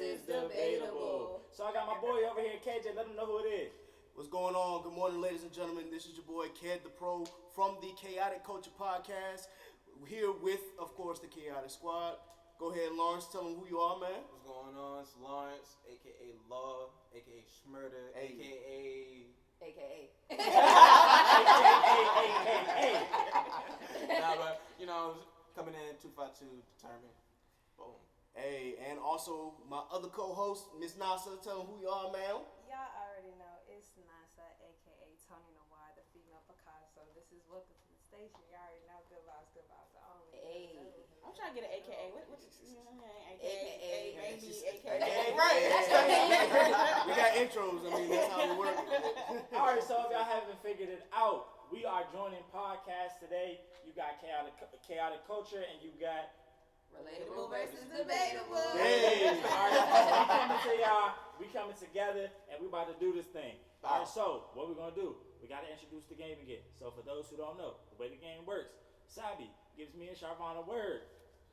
versus debatable. So I got my boy over here, KJ. Let him know who it is. What's going on? Good morning, ladies and gentlemen. This is your boy, Ked the Pro, from the Chaotic Culture Podcast. We're here with, of course, the Chaotic Squad. Go ahead, Lawrence. Tell them who you are, man. What's going on? It's Lawrence, a.k.a. Law, a.k.a. Schmurder, AKA. Nah, but, coming in 252, determined. Boom. Hey, and also my other co-host, Miss Nasa. Tell them who you are, man. Y'all already know it's Nasa, aka Tony Noir, the female Picasso. This is Welcome to the Station. You already know good vibes only. Hey. I'm trying to get an AKA. What AKA. Maybe AKA. AKA. Right. We got intros. I mean, that's how we work. All right, so if y'all haven't figured it out, we are joining podcasts today. You got chaotic culture, and you got Relatable versus debatable. hey. All right, we coming together, and we about to do this thing. All right, so what we're gonna do? We gotta introduce the game again. So for those who don't know, the way the game works, Sabi gives me and Sharvon a word.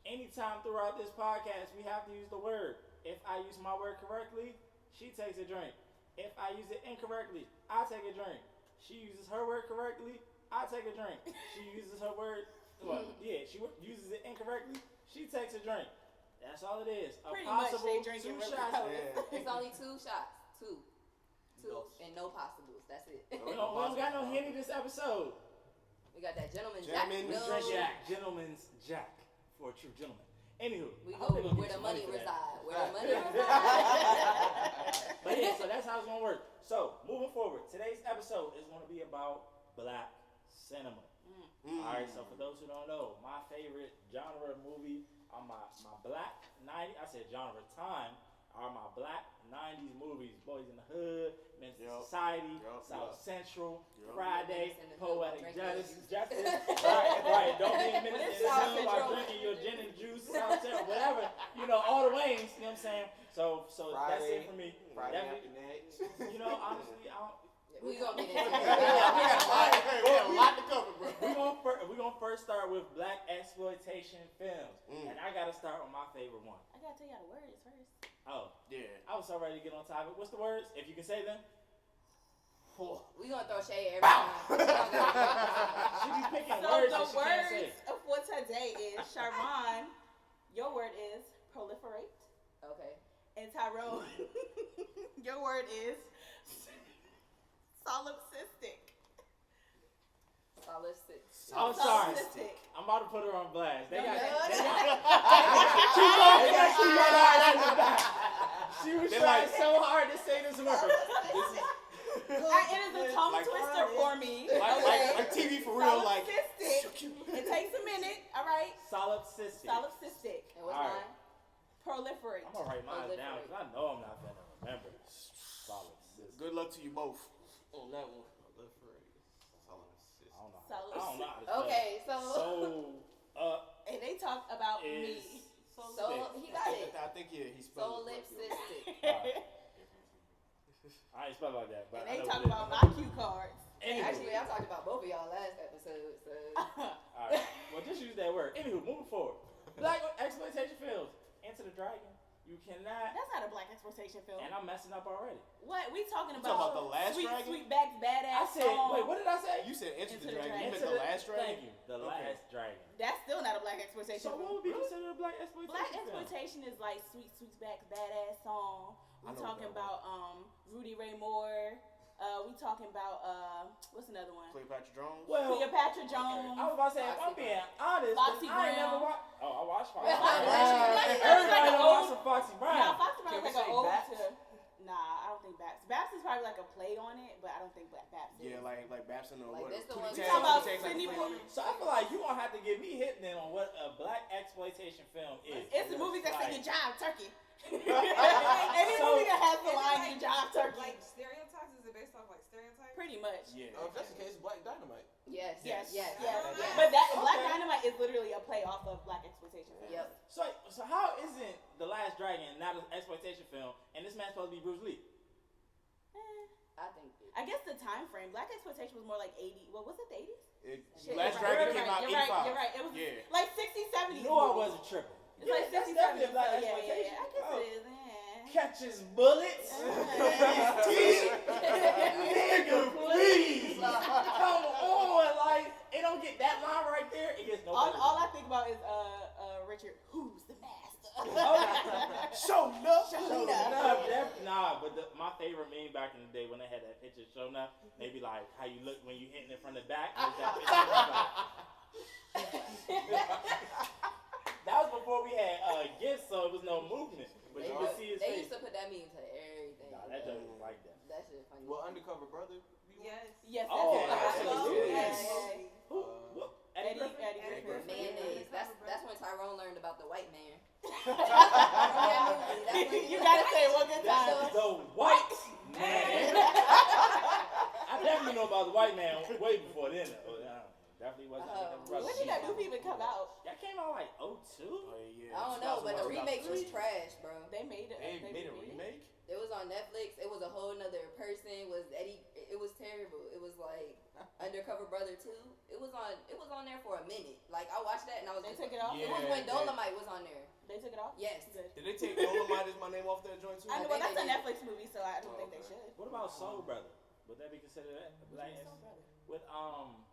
Anytime throughout this podcast, we have to use the word. If I use my word correctly, she takes a drink. If I use it incorrectly, I take a drink. She uses her word correctly, I take a drink. She uses her word, she uses it incorrectly, she takes a drink. That's all it is. A Pretty much possible they drinking 2 real shots. Yeah. It's only 2 shots. Two. And no possibles. That's it. We don't got no Henny this episode. We got that gentleman Gentleman Jack. Drink Jack. Gentleman's Jack. For a true gentleman. Anywho. We I go hope they gonna where get the some money for that. reside. Where the money Right. reside. But yeah, so that's how it's gonna work. So moving forward, today's episode is gonna be about black cinema. Alright, so for those who don't know, my favorite genre movie are my black 90s, I said genre time, are my black 90s movies. Boys in the Hood, Men's Society, South Central, Friday, Poetic Justice. Right, don't be a minute in the hood while drinking your gin and juice, South Central, whatever. All the Waynes, you know what I'm saying? So Friday, that's it for me. Friday after next. Honestly, I don't. We gonna get into We it. got a lot to cover, bro. We're gonna first start with black exploitation films, and I gotta start with my favorite one. I gotta tell y'all the words first. Oh, Yeah. I was so ready to get on topic. What's the words? If you can say them. We gonna throw shade every time. She be picking So words the that she can't say. words for today is Sharvon. Your word is proliferate. Okay. And Tyrone, your word is solipsistic. I'm sorry. Solipsistic. I'm about to put her on blast. They got. She was trying so hard to say this word. It is a tongue twister for me. Like TV for real, like. Solipsistic. It takes a minute, all right? Solipsistic. Solipsistic. And what's All right. mine? Proliferate. I'm gonna write mine down because I know I'm not gonna remember. Solipsistic. Good luck to you both on that one. I don't know. How to spell Okay, it. so And they talk about me. he got it. I think he spelled it. Solipsistic. I ain't spell it like that, but And I they know talk what it about is. my cue cards. Anywho. Actually, I talked about both of y'all last episode. So All right. Well, just use that word. Anywho, moving forward. Black exploitation films. Enter the Dragon. You cannot. That's not a black exploitation film. And I'm messing up already. What? We talking You talking about about The Last Sweet Dragon? Sweetback's I badass said, song. wait, what did I say? You said Enter the Enter the Dragon. You Dragon. meant The Last Dragon? Thank you. The Okay. Last Dragon. That's still not a black exploitation So film. what would be considered a black exploitation Black film? exploitation is like Sweet Sweetback's badass song. We I know talking that about Rudy Ray Moore. We talking about what's another one? Cleopatra Jones. Well, Cleopatra Jones. I was about to say, if I'm being honest, Foxy I ain't Brown. never watched. Oh, I watched Foxy Foxy Brown. Brown. Everybody done watched some Foxy No, Brown. Foxy Brown Can is we like an say ode Baps? to. Nah, I don't think Baps. Baps is probably like a play on it, but I don't think Baps is. Yeah, like Babson or Like, what? that's the Pootie one- Tang. Talking about Pootie Tang's like Sydney a play on it. So I feel like you gonna have to give me hit then on what a black exploitation film is. It's the movie that say Like, your job turkey. Any So- movie that has the line your job turkey. Like stereotypes? Is it based off like stereotypes? Pretty much. Yeah. If that's the case, Black Dynamite. yes. Yes. Yes. But that Okay. Black Dynamite is literally a play off of black exploitation films. Yep. So how isn't The Last Dragon not an exploitation film and this man's supposed to be Bruce Lee? I think. I guess the time frame. Black exploitation was more like 80. Well, was it the 80s? Shit, Last you're Dragon right, came out you're 85. right, you're right. It was Yeah. like 60s, 70s. No, I movie. wasn't tripping. It's like that's 60s, definitely a 70s. black Yeah, exploitation. I guess Oh. it is. catches bullets in his teeth. Nigga, please. Come on, like, it don't get that line right there. It gets no better. All I think about is Richard, who's the master? Show enough. But my favorite meme back in the day when they had that picture shown up, they be like, how you look when you hitting it from the back. That was before we had gifts, so it was no movement. But you could see his They face. used to put that meme to everything. Nah, that joke was like that. That shit funny. Well, Undercover Brother. Yes. Yes. Oh, That's absolutely. Yes. Who? Eddie Griffin? Eddie Griffin. Mayonnaise. That's when Tyrone learned about the white man. You gotta say it one good time. The white man. I definitely know about the white man way before then. Definitely wasn't Undercover Brother. When did that movie even come out? That came out like 02? Oh, yeah. I don't know, but the remake was trash, bro. They made it. They made a remake? It was on Netflix. It was a whole nother person. Was Eddie? It was terrible. It was like Undercover Brother 2. It was on there for a minute. Like I watched that and I was. They took it off. It was when Dolomite was on there. They took it off. Yes. Good. Did they take Dolomite as my name off that joint too? I know, think well, that's they a did. Netflix movie, so I don't think they should. What about Soul Brother? Would that be considered that? Like, with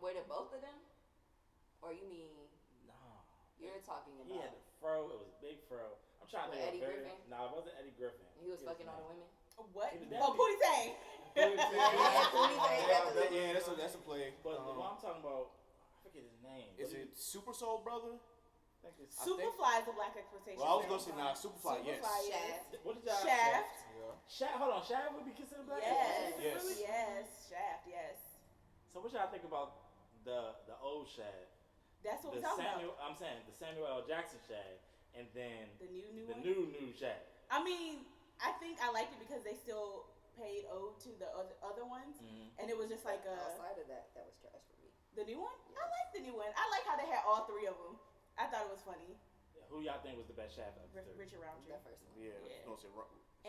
Were they both of them? Or you mean nah. you're talking He had about? the fro. It was a big fro. I'm trying to With think. Eddie Griffin? Nah, it wasn't Eddie Griffin. He was It fucking all the women. What? He was Oh, Pootie Tang. Yeah, that's a play. But what I'm talking about, I forget his name. Is it Super Soul Brother? I think it's. Superfly is a black exploitation. Well, I was gonna say Superfly. Yes. Superfly, yes. Shaft. What did y'all Shaft. Shaft. Hold on, Shaft would be considered black. Yes. Yes. Yes. Shaft. Yes. So what y'all think about the old Shaft? That's what The we're talking Samuel, about. I'm saying the Samuel L. Jackson Shaft, and then The new the one. new Shaft. I mean, I think I liked it because they still paid ode to the other ones, and it was just like Outside of that, that was trash for me. the new one. I like the new one. I like how they had all three of them. I thought it was funny. Who y'all think was the best Shaft of the three? Richard Roundtree, That first one. Yeah. Yeah. Don't say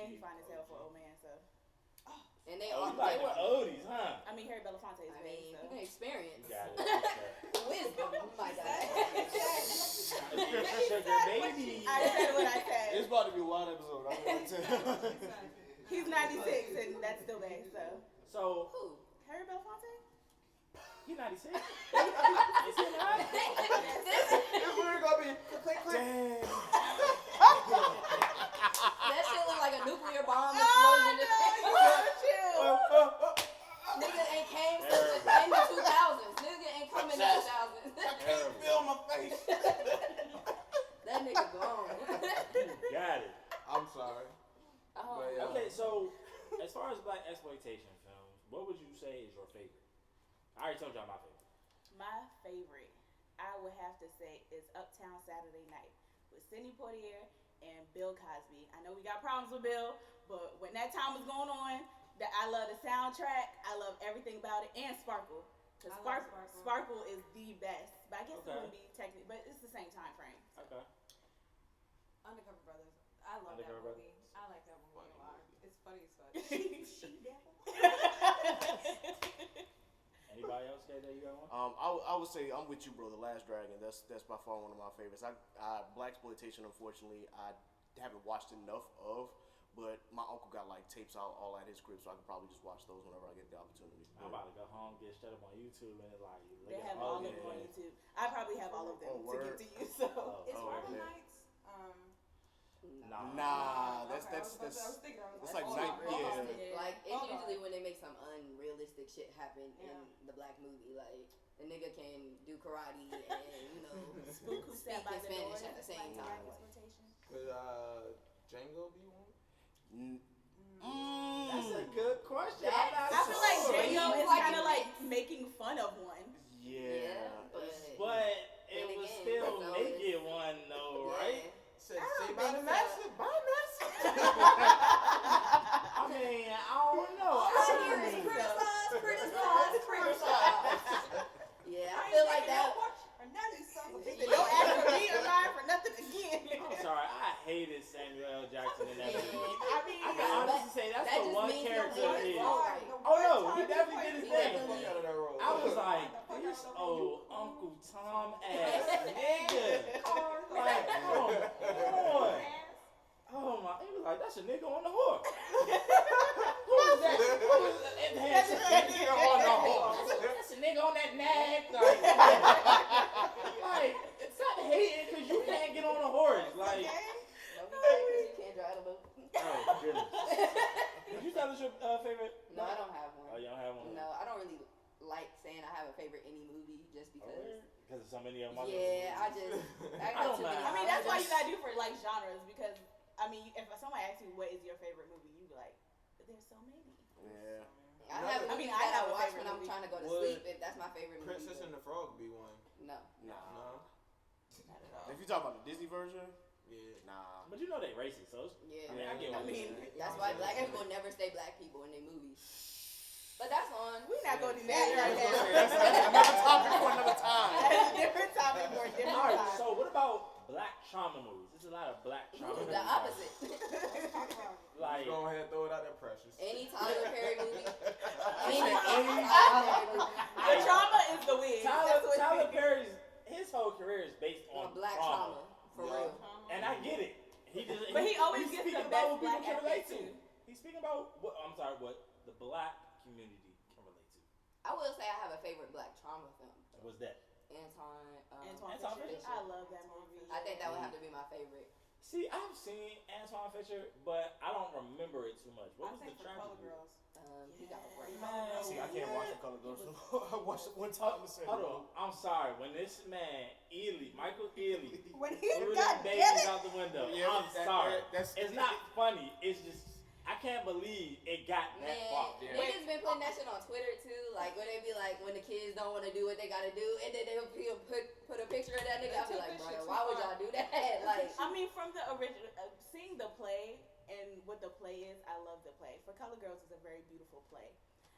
and he fine as hell for old man. So And they Oh, all you like they the were. oldies, huh? I mean, Harry Belafonte is I great. mean, So. experience. You got it. Wisdom. Oh my God. Sugar baby. I said what I said. It's about to be a wild episode. I'm gonna tell you. He's 96 and that's still there. So So Who? Harry Belafonte. he 96. Is he not? It's weird gonna be click, click. Damn. That shit look like a nuclear bomb Oh explosion. no! Nigga ain't came since Terrible. the end of 2000s. Nigga ain't come in the 2000s. Can't feel my face. That nigga gone. You got it. I'm sorry. Oh. But, yeah. Okay, so as far as black exploitation films, what would you say is your favorite? I already told y'all my favorite. My favorite, I would have to say, is Uptown Saturday Night with Sidney Poitier and Bill Cosby. I know we got problems with Bill, but when that time was going on, I love the soundtrack. I love everything about it, and Sparkle. Because I love Sparkle is the best. But I guess it Okay. wouldn't be technically, but it's the same time frame. So. Okay. Undercover Brothers. I love Undercover that movie. I like that movie a lot. It's funny as fuck. Anybody else got that you got one? I would say I'm with you, bro. The Last Dragon. That's by far one of my favorites. Black exploitation. Unfortunately, I haven't watched enough of, but my uncle got like tapes out all at his crib, so I could probably just watch those whenever I get the opportunity. I'm about to go home, get straight up on YouTube, and like look They at have all all of them on YouTube. I probably have all of them Oh, to word. give to you. So Is Oh, Harlem man. Nights? Nah, Okay, that's I was thinking. I was that's like, like hold night. on, hold on. Yeah. Like, it's Hold on. usually when they make some unrealistic shit happen Yeah. in the black movie. Like, the nigga can do karate and, you know, Spook who speak sat by in the Spanish door. at the same Like time. black exploitation. Could Django be one? That's a good question. That's- I feel like Sure. Django He's is like kind of a like mix. making fun of one. Yeah. But Then it was again, still that's always- naked one though, right? Said, I don't say by the think master, by the master. I mean, I don't know. All I hear is think criticize. Yeah, I feel like that. Don't ask for me or mine for nothing again. I'm sorry, I hated Samuel L. Jackson in that movie. I mean, I can honestly say that's that the just one means character something is. is wrong. Oh no, he definitely did his He thing. definitely- Fuck out of that role. I was like, this old Uncle Tom ass nigga. Like, come on. Oh my! He was like, "That's a nigga on the horse." Who was that? Who was that? That's a nigga on the horse. That's a nigga on that nag. Like, stop hating because you can't get on a horse. Like, You can't drive a boat. oh goodness. Did you tell us your favorite? No, I don't have one. Oh, you don't have one. No, I don't really like saying I have a favorite any movie just because. Because of so many of them. Yeah, I got don't too many. mind. I mean, that's why you gotta do for like genres because I mean, if somebody asks you what is your favorite movie, you be like, there's so many. Yeah. I have movies I that I have a watch favorite when I'm movie. trying to go to Would sleep. If that's my favorite movie. Princess and the Frog be one. No. Nah. No. Not at all. If you talk about the Disney version, Yeah. nah. But you know they racist, so it's, Yeah. I get what I mean, you're saying. That's why black people never stay black people in their movies. But that's on. We're not gonna do that Yeah, right that's now. another topic for another time. That's a different topic for a different All right, time. so what about black trauma movies? There's a lot of black trauma movies. The opposite. Like, Go ahead and throw it out there, Precious. Any Tyler Perry movie. Any Any Tyler Perry movie. The trauma is the wig. Tyler Perry's his whole career is based On on black trauma. For Yeah. real. and I get it. But he always he's gets speaking the about best what people black can relate actors, to. too. He's speaking about what what the black community can relate to. I will say I have a favorite black trauma film. What's that? Antoine Antoine Fisher. Fisher. I love that movie. I think that would have to be my favorite. See, I've seen Antoine Fisher, but I don't remember it too much. What I was think the for Color tragedy? Girls. He got a break. Man, See, I can't watch the Color Girls. I watched it one time and said, Hold on, I'm sorry. When this man, Michael Ealy, When he threw got them get babies it. out the window, Yeah, I'm sorry. that's- It's not funny. It's just, I can't believe it got that Man, far. Yeah. niggas been putting that shit on Twitter too. Like when they be like, when the kids don't want to do what they gotta do, and then they'll put a picture of that nigga. I'll be like, bro, why would y'all do that? Like, I mean, from the original, seeing the play and what the play is, I love the play. For Color Girls is a very beautiful play.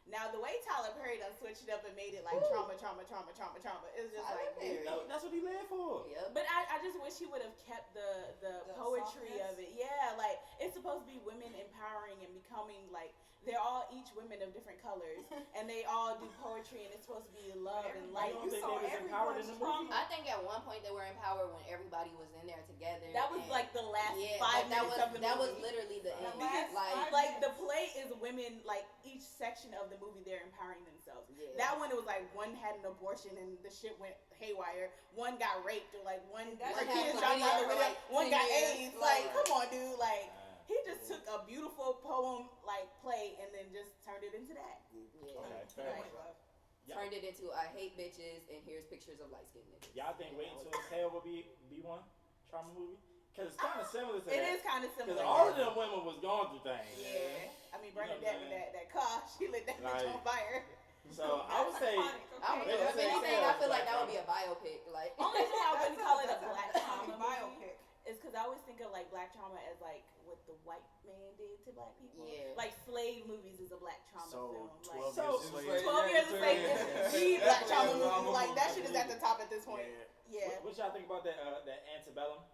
Now, the way Tyler Perry done switched it up and made it like trauma, it's just Tyler like, Perry. No, that's what he lived for. Yep. But I just wish he would have kept the poetry softness? of it. Yeah, like it's supposed to be women empowering and becoming like they're all each women of different colors and they all do poetry and it's supposed to be love and light. You think they was empowered in the movie? I think at one point they were empowered when everybody was in there together. That was and- like the last yeah, 5 that minutes was of the movie. that was literally the end. last five Like, Like the play is women, like each section of the movie, they're empowering themselves. Yeah. That one, it was like one had an abortion and the shit went haywire. One got raped, or like one That's her One had kids dropped chlamydia out the for, window. like, One 10 got years. AIDS. Like, Like- come on, dude. Like, he just took a beautiful poem, like play, and then just turned it into that. yeah. Okay, fair Like, enough. Turned it into I hate bitches and here's pictures of light skinned niggas. Y'all think Waiting to Exhale will be one trauma movie? Because it's kind of similar to it that. is kind of Because similar. all of them women was going through things. Yeah. I mean, Bernadette know, with man. that car, she lit that bitch Like- on fire. So I would say, I don't know. Wait, If that's anything, what I feel I'm like that would saying. be a biopic. Like, Only reason I wouldn't call it a black That's trauma movie biopic. is because I always think of like black trauma as like what the white man did to black people. Yeah. Like slave movies is a black trauma So, film. 12 So- years a slave. 12 years a slave is the black trauma movie. Like that shit is at the top at this point. Yeah. Yeah. what y'all think about that Antebellum?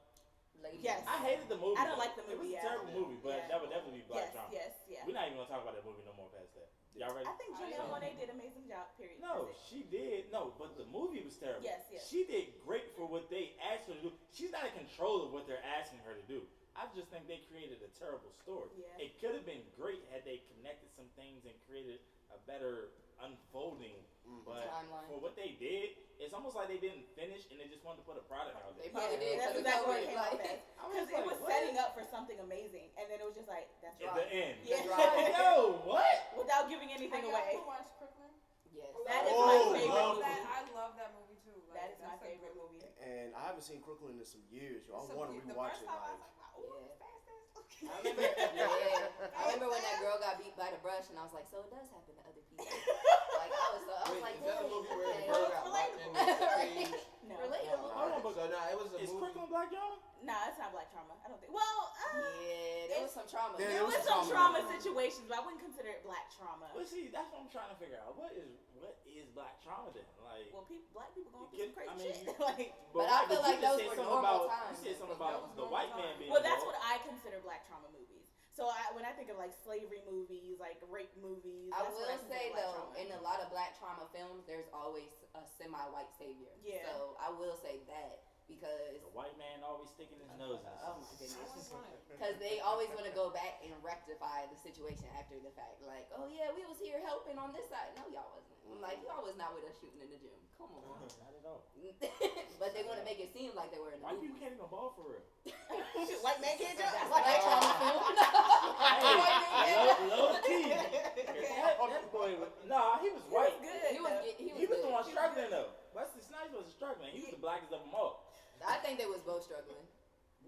lady. Yes. I hated the movie. I don't like the It was movie a at terrible all. movie, but Yeah. that would definitely be black Yes, trauma. yes, yeah. We're not even gonna talk about that movie no more past that. Y'all ready? I think Janelle Monáe did an amazing job. Period. No, That's it. she did. No, but the movie was terrible. Yes, yes. She did great for what they asked her to do. She's not in control of what they're asking her to do. I just think they created a terrible story. Yeah. It could have been great had they connected some things and created a better unfolding. But Timeline. for what they did, it's almost like they didn't finish and they just wanted to put a product out They there. probably did. That's 'cause exactly what it's it came like- out as. I Because it like, was what? setting up for something amazing, and then it was just like that's At right. the end. Yeah. Right. Yo, what? Without giving anything Have away. y'all ever watched Crooklyn? Yes. That is Oh, my love favorite movie. I love that movie too. Like, That is my that's a favorite good movie. And I haven't seen Crooklyn in some years, yo. I So want to the rewatch first it. time I Like, was like, ooh, Yeah. fast ass. I remember, yeah. I remember when that girl got beat by the brush, and I was like, so it does happen to other people. Like I was like, Is that the movie where the okay. girl got locked in the cage? No. Relatable. Hold on, but So nah, it was a is movie. Crooklyn Black John? Nah, it's not black trauma. I don't think. Well, Yeah, there was some trauma. Yeah, there it was was some trauma. trauma situations, but I wouldn't consider it black trauma. Well, see, that's what I'm trying to figure out. What is black trauma then? Like, Well, black people going You through some get- crazy I mean, shit. Like, But I right, feel you like just those said were something normal about, times. You said something That about was the normal white man times. being well, that's involved. what I consider black trauma movies. So when I think of like slavery movies, like rape movies, I that's what will consider say black though, trauma. in a lot of black trauma films, there's always a semi-white savior. Yeah. So I will say that. because The white man always sticking his nose in oh my something. goodness, because they always want to go back and rectify the situation after the fact. Like, oh yeah, we was here helping on this side. No, y'all wasn't. I'm like, y'all was not with us shooting in the gym. Come on. Not at all. But they want to make it seem like they were in the Why movie. you can't even ball for real? White man can't jump. That's what I trauma film. Low key. That boy was, nah, he was white. Good. He was He was the good. one struggling though. Wesley Snipes wasn't struggling. He was the blackest of them all. I think they was both struggling.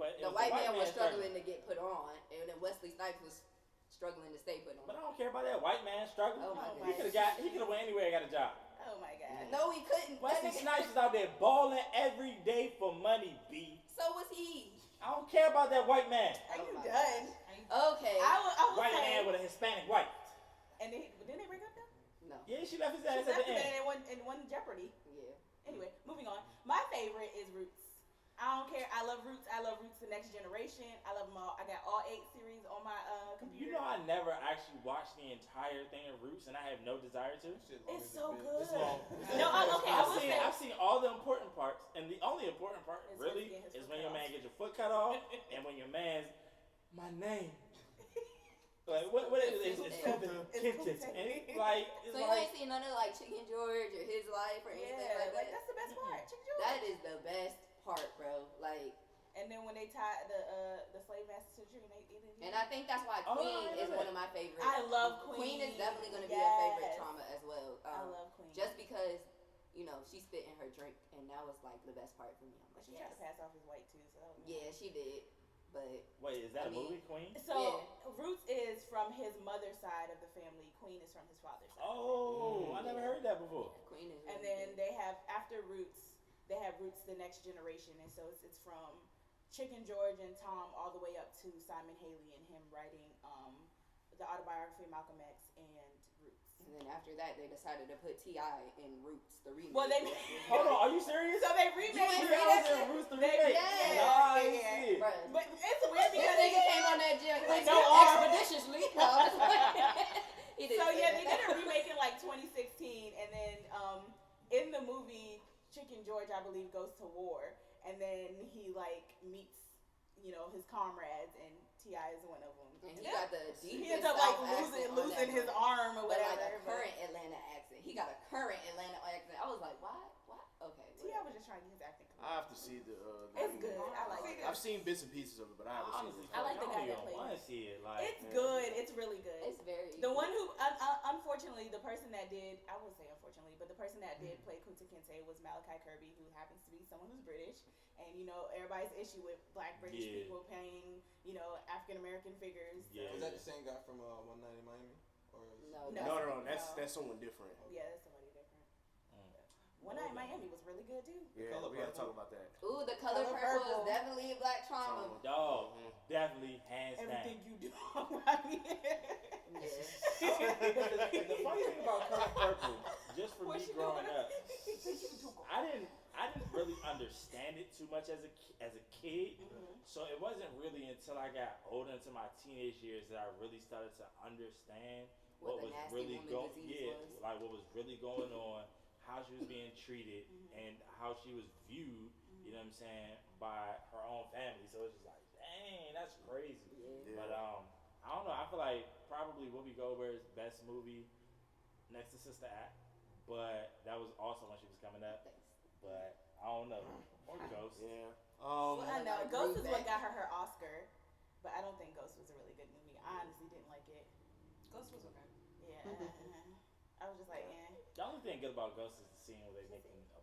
But it The was white man was struggling. struggling to get put on, and then Wesley Snipes was struggling to stay put But on. I don't care about that white man struggling. Oh my He goodness. could have went anywhere and got a job. Oh my god. No, he couldn't. Wesley Snipes is out there balling every day for money, B. So was he. I don't care about that white man. Are Oh you my done? Okay. I would White say. man with a Hispanic wife. And didn't they break up though? No. Yeah, she left his She ass left at the him end. and won Jeopardy. Yeah. Anyway, moving on. My favorite is Roots. I don't care. I love Roots. I love Roots The Next Generation. I love them all. I got all 8 series on my computer. You know, I never actually watched the entire thing of Roots, and I have no desire to. It's so good. It's long. No, okay, I will say. I've seen all the important parts, and the only important part Is really when he get his is foot when your cut man off. gets your foot cut off, and when your man's my name. Like what is it? It's Kenton. And it's like So you ain't seen none of like Chicken George or His Life or anything Yeah, like like that? that's the best part. Chicken George. That is the best part, bro. Like, And then when they tie the slave master to the tree, and I think that's why Oh, Queen I is know one that. of my favorites. I love Queen. Queen is definitely going to be a favorite Yes. trauma as well. I love Queen. Just because, you know, she spit in her drink, and that was like the best part for me. I'm like, She tried to yes. pass off as white too, so that was Yeah, she did. But Wait, is that I a mean- movie, Queen? So Roots is from his mother's side of the family. Queen is from his father's side. Oh, I never heard that before. Queen is. And really then good. they have after Roots, they have Roots The Next Generation, and so it's from Chicken George and Tom all the way up to Simon Haley and him writing the autobiography of Malcolm X and Roots. And then after that, they decided to put T.I. in Roots, the remake. Well, they Hold on, are you serious? so they You remade ain't You see was that in shit? Roots the They- remake? yeah, Nah, I yeah, ain't yeah. see it. Bruh. But it's weird This because nigga came on that junk like no arm. expeditiously. No, I'm just like, he didn't So say yeah, that. they did a remake in like 2016, and then in the movie, Chicken George, I believe, goes to war, and then he like meets, you know, his comrades, and T.I. is one of them. And he got the He deepest ends up like South accent on losing that his joint. arm or But whatever. like a current Atlanta accent. He got a current Atlanta accent. I was like, what? Okay. T.I. was just trying to get his acting. I have to see the It's remake. good. I like it. I've seen bits and pieces of it, but I haven't seen Honestly, it. I like the guy that I played want to it. see it. Like, It's good. It's really good. It's very. The one who, unfortunately, the person that did, I would say unfortunately, but the person that did play Kunta Kinte was Malachi Kirby, who happens to be someone who's British. And, you know, everybody's issue with black British Yeah. people playing, you know, African American figures. Yeah. Was that the same guy from One Night in Miami? Or is No, No. No, that's someone different. Yeah, that's somebody different. Mm. One Night in Miami was really good, too. Yeah, Color we gotta Purple. talk about that. Ooh, the color Color purple Purple. is definitely a black trauma. dog, definitely hands Everything down. you do around me. Yeah. The funny thing about Color Purple, just for What me you growing doing? up, I didn't really understand it too much as a kid. So it wasn't really until I got older into my teenage years that I really started to understand What what the was nasty really woman going, disease was. like what was really going on, how she was being treated, and how she was viewed. You know what I'm saying, by her own family. So it's just like, dang, that's crazy. Yeah. But I don't know. I feel like probably Whoopi Goldberg's best movie next to Sister Act, but that was also when she was coming up. Thanks. But I don't know. Or Ghost. Yeah. Well, I know. Like, Ghost is Groove what Back. got her Oscar, but I don't think Ghost was a really good movie. I honestly didn't like it. Ghost was okay. Yeah. I was just like, eh. The only thing good about Ghost is the scene where they making a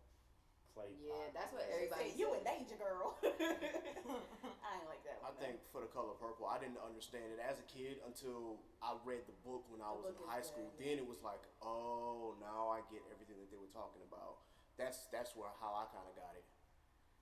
play. Yeah, that's what She everybody said, you in says. danger, girl. I ain't like that I one. think for The Color Purple, I didn't understand it as a kid until I read the book when I The was in book is high school. good. Then it was like, oh, now I get everything that they were talking about. That's how I kind of got it.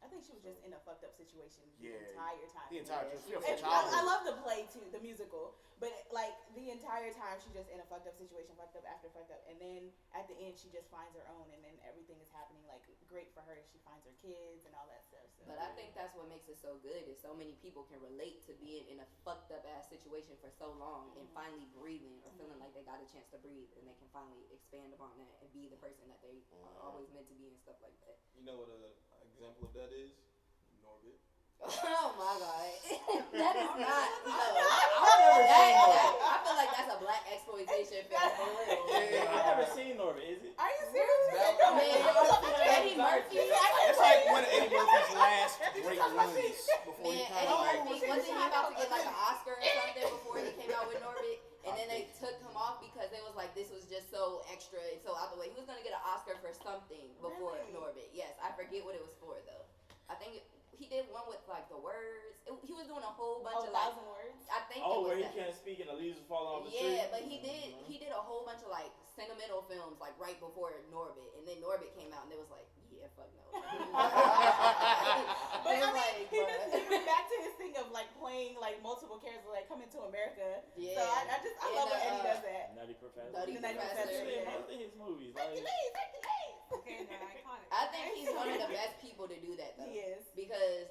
I think she was just in a fucked up situation Yeah. the entire time. The entire Yeah, just she from was- And childhood. I love the play too, the musical, but like the entire time she just in a fucked up situation, fucked up after fucked up, and then at the end she just finds her own, and then everything is happening like great for her. She finds her kids and all that stuff. So. But I think that's what makes it so good is so many people can relate to being in a fucked up ass situation for so long and finally breathing or feeling like they got a chance to breathe and they can finally expand upon that and be the person that they are always meant to be and stuff like that. You know what an example of that is? Norbit. Oh my god. That is not. No. I've never seen Norbit. I feel like that's a black exploitation film for real. I've never seen Norbit, is it? Are you serious? Man, Eddie Murphy. It's like one of Eddie Murphy's last great runs before he Man, kind Eddie of Murphy, wasn't he about to get like an Oscar or something before he came out with Norbit? And then they took him off because they was like, this was just so extra and so out the way. He was gonna get an Oscar for something before Really? Norbit. Yes, I forget what it was for though. I think he did one with like the words. He was doing a whole bunch of like. 1,000 words. I think. Oh, it was where he that. can't speak and the leaves are falling off the tree. Yeah, but he did a whole bunch of like sentimental films like right before Norbit, and then Norbit came out and it was like, yeah, fuck no. But It I was mean, like, he bruh. just went back to his thing of like playing like multiple characters, like Coming to America. Yeah. So I love when Eddie does that. Nutty Professor. Nutty The Nutty Professor. Professor, Yeah, yeah. most of his movies. Hercules, Like, Hercules. Okay, they're iconic. I think he's one of the best people to do that though. He is. Because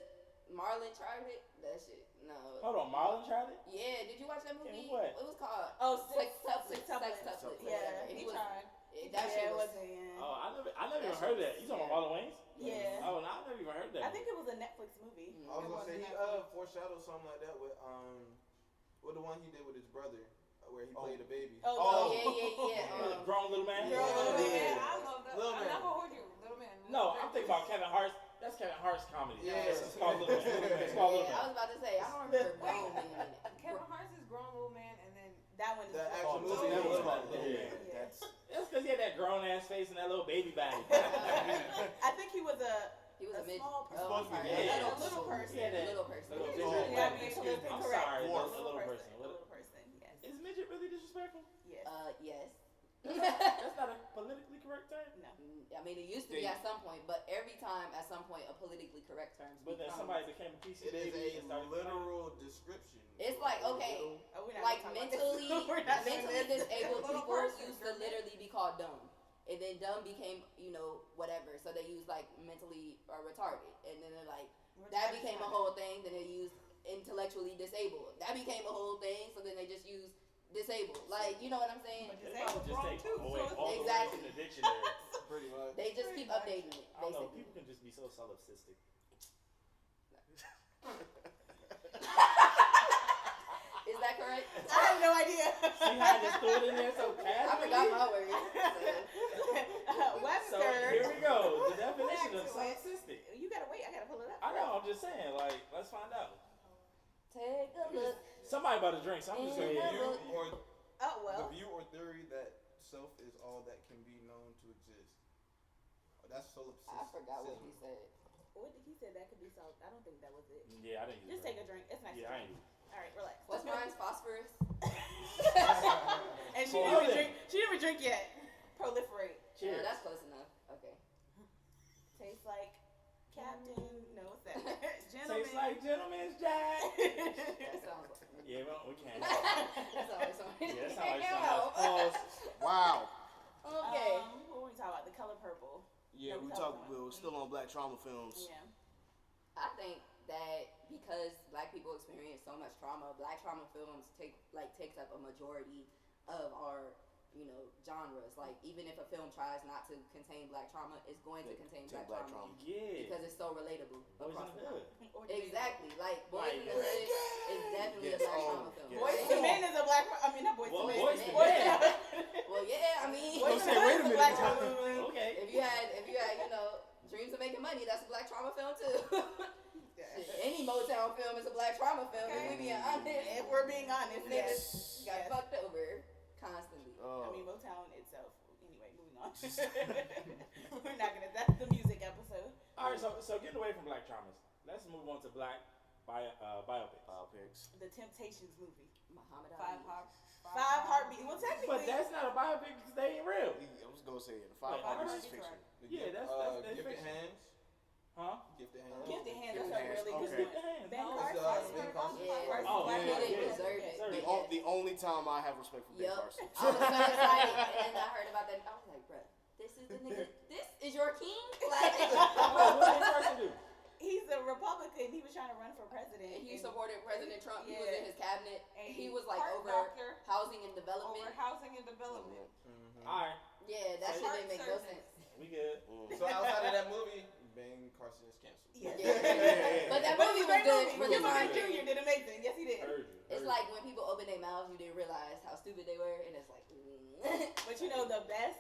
Marlon tried it. That shit, no. hold on, Marlon tried it? Yeah, did you watch that movie? Yeah, what? It was called Oh, Sextuplets. Sextuplets. Sextuplets. Yeah, whatever. And He he was. tried. That shit it was. wasn't. Yeah. Oh, I never That even shit heard was- that. You talking about yeah. Marlon Wayans? Yeah. Oh, no, I never even heard that. I think it was a Netflix movie. Mhm. I was gonna say he Netflix. foreshadowed something like that with what the one he did with his brother where he played a baby. Oh, Oh, no. yeah. Grown Little Man? Grown Little Man. I love that. Little I'm Man. not gonna hold you, Little Man. No, I'm thinking about Kevin Hart's. That's Kevin Hart's comedy. Yeah. It's called Little Man. It's called Little Yeah, I Man. was about to say, I don't remember Grown being in it. Kevin Hart's is Grown Little Man, and then That one is The good. actual Oh, movie that was was called good. Little Yeah. Man. That's That's because he had that grown ass face and that little baby body. I think he was He was a midget. small person. Oh, I'm sorry. Yeah. A little person. Yeah, that Little person. little You ginger- gotta be Excuse me. politically I'm correct. sorry, A a little little person. person. A little person. Yes. Is midget really disrespectful? Yes. Yes. That's not a politically correct term. No. I mean, it used to be at some point, but every time at some point a politically correct term But then becomes. somebody became a PC It is baby a and started literal description. It's like, okay, Oh, we're not like gonna talk about mentally, this. We're not doing mentally this. disabled Little people person, used to girl. literally be called dumb, and then dumb became, whatever. So they used like mentally retarded, and then they're like that became a whole thing. Then they used intellectually disabled. That became a whole thing. So then they just used disabled. Like, you know what I'm saying? But They disabled probably just wrong take too. away So all the Exactly. words in the dictionary. Pretty much. They just keep updating it. I don't know. Basically. People can just be so solipsistic. Is that correct? I have no idea. See how I just threw it in there so I casually? forgot my word. So Webster. here we go. The definition of Back to it. solipsistic. You gotta wait. I gotta pull it up. I know. I'm just saying. Like, let's find out. Take a look. Somebody about to drink, so I'm just The gonna. view or Oh well. the view or theory that self is all that can be known to exist. That's solipsism. I forgot what he said. What did he say? That could be salt. I don't think that was it. Yeah, I didn't use Just take a drink. It's nice. Yeah, to I drink. ain't use All right, relax. What's mine's phosphorus? And she Well, didn't even then. drink. She didn't even drink yet. Proliferate. Cheers. Yeah, that's close enough. Okay. Tastes like Captain. No, what's that? Gentleman. Tastes like gentleman's jack. That sounds like. Yeah, we can't. That sounds like something. Yeah, that sounds like something else. wow. Okay. What were we talking about? The color purple. Yeah, we're still on Black trauma films. Yeah. I think that because Black people experience so much trauma, Black trauma films takes up a majority of our genres. Like, even if a film tries not to contain Black trauma, it's going to contain Black trauma Yeah. because it's so relatable Boys across in the the board. Hood. Or the Exactly. Like, Boys Like, in the Hood is definitely Yes. a Black Oh, trauma film. yes. Boys to Men is a black. I mean, not Boys Well, to Men. Boys to Boys Men. Well, yeah, I mean, Boys to say, Men wait is a a black minute. trauma movie. Okay. if you had Dreams of Making Money, that's a Black trauma film too. Shit, any Motown film is a Black trauma film. If we being honest, If we're being honest, niggas yes. got Yes. fucked over constantly. I mean, Motown itself. Anyway, moving on. We're not gonna. That's the music episode. All right, so getting away from Black traumas, let's move on to Black biopics. Biopics. The Temptations movie. Muhammad Five Ali. Five Heartbeats. Well, But technically. that's not a biopic because they ain't real. I was gonna say the Five Wait, Heartbeats is Heartbeats, fiction. Yeah, that's Gifted fiction. Hands. Huh? Gifted Hands. Gifted Hands. Gifted That's a Hands, really okay. good Give the one. hands. Ben No, Carson. Ben Carson. Yeah, Oh, he yeah, didn't yeah. deserve it. Sorry. but yeah. The only time I have respect for Ben Yup. Carson. I was so excited, and then I heard about that. I was like, bruh, this is the nigga. This is your king. Like, Oh, what did Carson do? He's a Republican. He was trying to run for president. and he and- supported President Trump. He was Yeah. in his cabinet. A He was like heart over doctor housing and development. over housing and development. All right, Yeah, that shit Heart didn't make no surgeon. sense. we good. So outside of that movie, Ben Carson is canceled. Yes. But that movie was good for the Cuba time. Gooding Jr. did amazing. Yes, he did. It's like when people open their mouths, you didn't realize how stupid they were, and it's like, But you know the best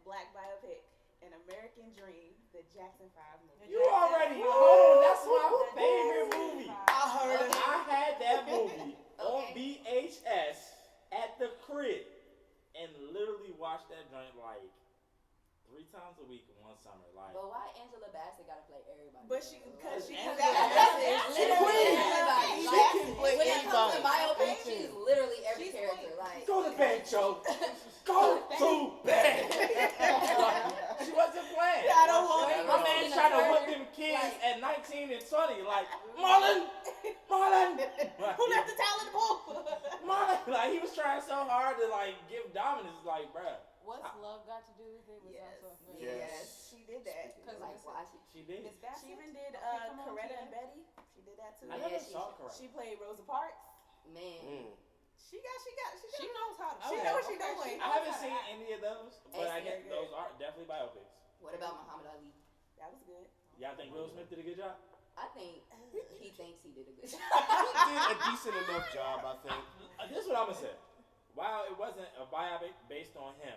black biopic, An American Dream, the Jackson 5 movie. You already hold on. That's my favorite movie. I heard it. I had that movie on VHS at the crib and literally watched that joint like 3 times a week in one summer. Like, but why Angela Bassett gotta play everybody? But she, because she, Angela that's Bassett is it. literally Queen. everybody. She Like, can play when it comes to anybody. biopic, she's literally every She's character. Queen. Like, go to bed, Joe. Go to bed. She wasn't playing. I don't want Right. it. My man trying to whip them kids at 19 and 20. Like, Marlon. Who left the towel in the pool? Marlon. Like, he was trying so hard to, like, give dominance. Like, bruh. What's love got to do with it? Was Yes. also Yes, she did that. Because like, why She did. Miss Bassett? She even did Okay, come on, Coretta Tia. and Betty. She did that too. I Yeah, never she- saw Correct. She played Rosa Parks. man. She got. She knows how to. She know what she doing. I haven't seen any of those, but I guess Very those good. are definitely biopics. What about Muhammad Ali? That was good. Y'all think Will Smith did a good job? I think he thinks he did a good job. He did a decent enough job, I think. This is what I'm gonna say. While it wasn't a biopic based on him,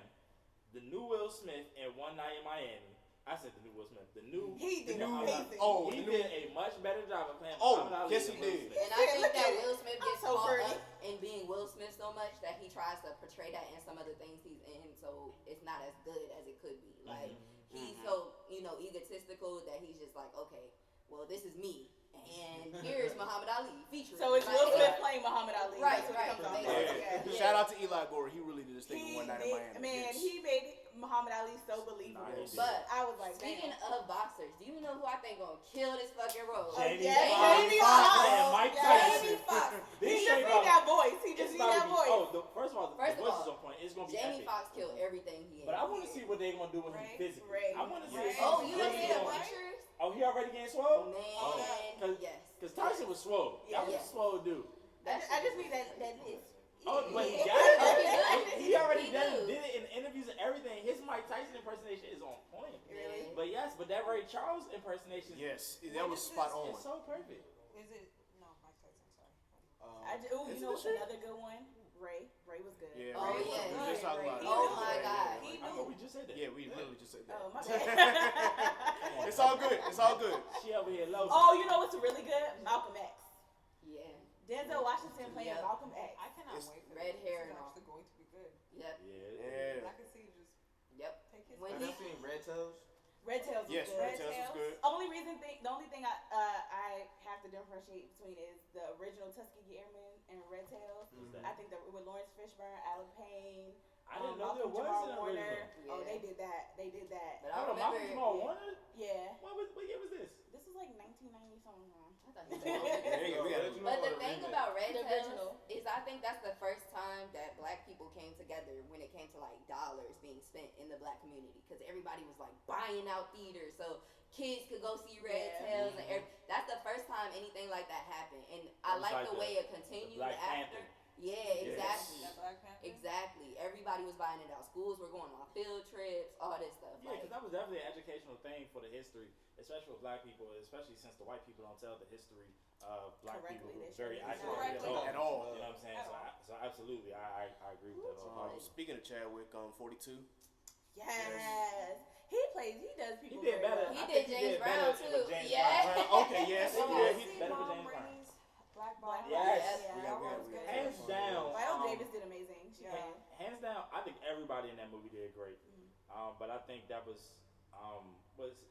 the new Will Smith in One Night in Miami. I said the new Will Smith. The new. He did the new amazing. Oh, he the did a much better job of playing Oh, Muhammad Ali yes, than he Will did. Smith. And I think Look that at it. Will Smith gets I'm so caught pretty. up in being Will Smith so much that he tries to portray that in some of the things he's in, so it's not as good as it could be. Like, he's so, egotistical that he's just like, okay, well, this is me, and here's Muhammad Ali featuring. So it's Like, Will Smith playing Muhammad Ali. Right, That's what right. it comes Yeah. down to. Yeah. Shout out to Eli Gore. He really did his thing He one night in did, Miami. man, Yes. he made Muhammad Ali so believable. Nah, he did. But I was like, speaking damn. of boxers, do you know who I think gonna kill this fucking role? Jamie Yes, Foxx. Jamie Fox Foxx. and Mike Yes. Tyson. Jamie Foxx. This He just straight need up- that voice. He just It's need about that to be. voice. First of all, First the of voice all, is on point. It's gonna be Jamie epic. Foxx killed everything he But I had. want to see what they're gonna do with him Ray. physically. Ray. I want to see. Ray. if Oh, he's you done really seen the on- pictures? Oh, he already getting swole? Man, Cause, yes. Cause Tyson was swole. That was Yeah. a swole dude. I just need that list. Oh, but he Yeah. got it. Oh, He already He done do. did it in interviews and everything. His Mike Tyson impersonation is on point. Really? But yes, but that Ray Charles impersonation Yes, that was spot on. is so perfect. Is it? No, Mike Tyson. Sorry. You Is know it shit? another good one? Ray. Ray was good. Yeah, Oh, Ray, yeah. we just talking about it. Oh, my God. He I thought knew. we just said that. Yeah, we literally just said that. Oh, my bad. It's all good. It's all good. She over here low. Oh, you know what's really good? Malcolm X. Yeah. Denzel Washington playing Yep. Malcolm X. I cannot It's wait for red this. hair This and is all. actually going to be good. Yep. Yeah. Yeah. I can see you just Yep. take his. When Have he you seen Red Tails? Red Tails was Yes, good. Red Tails was good. The only thing I have to differentiate between is the original Tuskegee Airmen and Red Tails. Mhm. I think that with Lawrence Fishburne, Alan Payne, I didn't know there Malcolm was Jamal an Warner. original. Oh, Yeah. they did that. They did that. But I Hold on, remember. Malcolm Jamal yeah. Warner? Yeah. What year was this? This was like 1990 something. I thought he was There you go. We got But the Or thing remake? about Red The Tails original. is I think that's the first time that black people came together when it came to like dollars being spent in the black community because everybody was like buying out theaters so kids could go see Red Yeah. Tails and that's the first time anything like that happened and I It was like like the the- way it continued Black after. Panther. Yeah, Yes. exactly. That Black Panther. Exactly. Everybody was buying it out. Schools were going on field trips, all this stuff. Yeah, like, because that was definitely an educational thing for the history, especially for black people, especially since the white people don't tell the history of black Correctly, people they very shouldn't. accurately Correctly. At all. You know what I'm saying? So absolutely, I agree with that. wholeheartedly. Speaking of Chadwick, 42. Yes. He does people He did very better. well. He I did think James did Brown, better too. with James Yeah. Brown. Okay, yes. Come Yeah, on. he, better with Mom James Brown. Brady's Black Black Bottom. Yes. Yeah, We that got- was we good. got- Hands down. Viola Davis did amazing. She Yeah. did. Hands down, I think everybody in that movie did great. But I think that was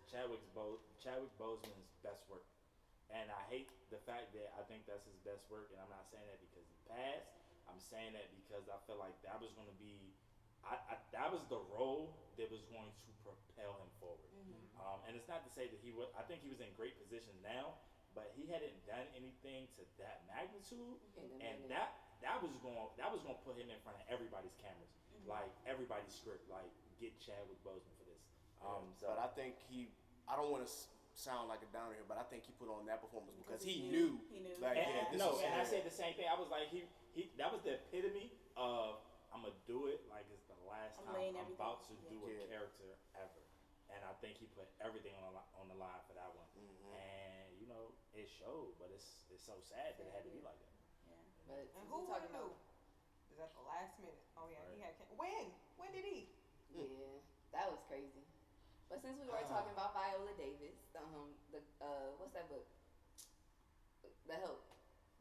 Chadwick Boseman's best work. And I hate the fact that I think that's his best work, and I'm not saying that because he passed. I'm saying that because I feel like that was going to be, that was the role that was going to propel him forward. And it's not to say that I think he was in great position now, but he hadn't done anything to that magnitude, and that was going to put him in front of everybody's cameras, like everybody's script, like get Chadwick Boseman for this. But I think I don't want to sound like a downer here, but I think he put on that performance because he knew. He knew. Like, yeah, this is I said the same thing. I was like, he that was the epitome of I'm gonna do it like it's the last I'm time laying I'm everything. about to do a Yeah. character ever, and I think he put everything on the line for it showed, but it's so sad that it had to be like that. Yeah. But And since who we would talking have knew? about, Is at the last minute. Oh yeah, Right. he had when? When did he? yeah, that was crazy. But since we were talking about Viola Davis, what's that book? The Help.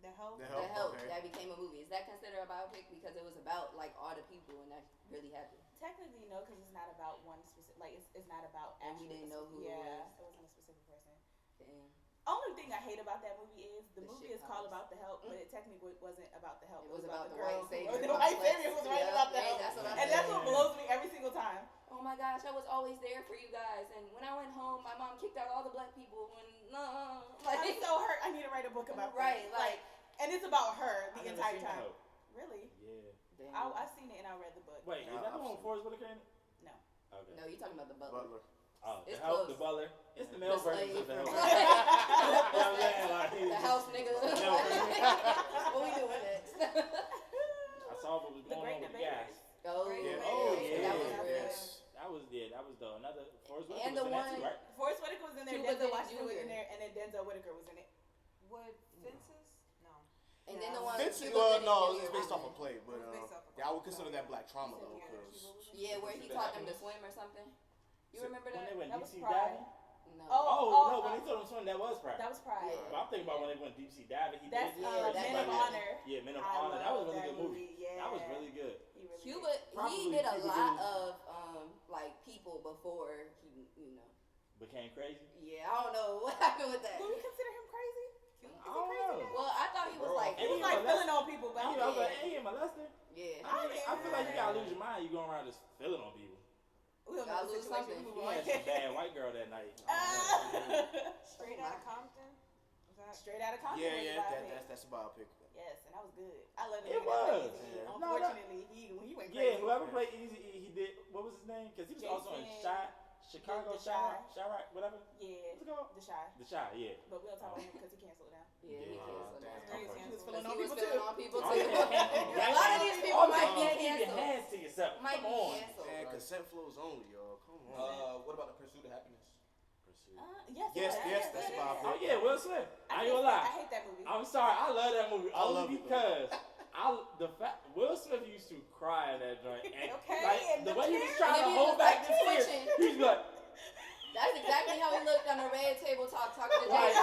The Help. The The Help. Help. Okay. That became a movie. Is that considered a biopic because it was about like all the people and that really happened? Technically, no, because it's not about one specific. Like it's not about. And we didn't know who it Yeah, was. it wasn't a specific person. Damn. Only thing I hate about that movie is the The movie shit is called pops. About the Help, but it technically wasn't about the help. It was the about the girl white savior. The white complex. savior was right Yep, about the hey, help, that's what I and said. that's what blows me every single time. Oh my gosh, I was always there for you guys, and when I went home, my mom kicked out all the black people. When I'm so hurt. I need to write a book about right, this. like and it's about her the I never entire seen time. Help. Really? Yeah. damn. I seen it and I read the book. Wait, is Yeah, that the I've one with seen Forrest Whitaker in it? No. Okay. No, you talking about the Butler? Butler. Oh, the It's help, close. the butler. It's the male The version slave. of the help. You know what I'm saying? Like, The house nigga. No. What we doing next? I saw what was The going Great on with the Debaters. gas. Oh Great yeah, Debaters. Oh yeah, that was yeah, real. Yes. That was the another Forrest Whitaker And was the in that one- too, right? Forrest Whitaker was in there, Cuba Denzel Gooding Washington was Jr. in there, and then Denzel Whitaker was in it. Would Fences? No. And then the one. Fences, Cuba well, Gooding no, Jr. it's based was off a in. play, but It was based off a yeah, I would play. consider that black trauma though, Yeah, because Yeah, where he taught them to swim or something. You remember When that? they went That deep was sea Pride. diving? No. Oh, no, when they told him swim, that was Pride. That was Pride. Yeah. But I'm thinking about when they went deep sea diving. He That's did Yeah, that Men of movie. Honor. Yeah, Men of I Honor. That was a love really that good movie. Yeah. That was really good. He really Cuba, did. he Probably did a Cuba lot Gooding- of like people before he, Became crazy. Yeah, I don't know what happened with that. Would we consider him crazy? I don't know. Well, I thought he was like, He was like feeling on people, but I was like, hey, molester. yeah. I feel like you gotta lose your mind. You going around just feeling on people. we don't know Gotta the lose situation. something. We He move had on. some bad white girl that night. I don't know. Straight out of Compton. Was that? Straight out of Compton. yeah, was yeah, a biopic. that's a biopic. Yes, and that was good. I love It it. was. Yeah. Unfortunately, when he went crazy. Yeah, whoever played Easy E, he did. What was his name? Because he was also in Jason- Chicago, The Shy. Chirac, whatever. Yeah, What's it called? The Shy. The Shy, yeah. But we'll talk about him because he canceled it now. Yeah, he Yeah, canceled damn. that. Very He was canceled. feeling He on was people feeling too. on people Oh, too. yeah. A lot of these people Oh, might you be keep your canceled. hands to yourself. Might Come be on. canceled. And consent flows only, y'all. Come on. What about The Pursuit of Happiness? Yes, Yes, that's it biopic. is. Oh yeah, Will Smith. I ain't gonna I lie. hate that movie. I'm sorry. I love that movie I only love it, because Will Smith used to cry in that joint. And Okay, like and the the way he was tears. trying to And he hold was, back like, the tears, twitching. he was like, That's exactly how he looked on the red table talking to Jay. Right.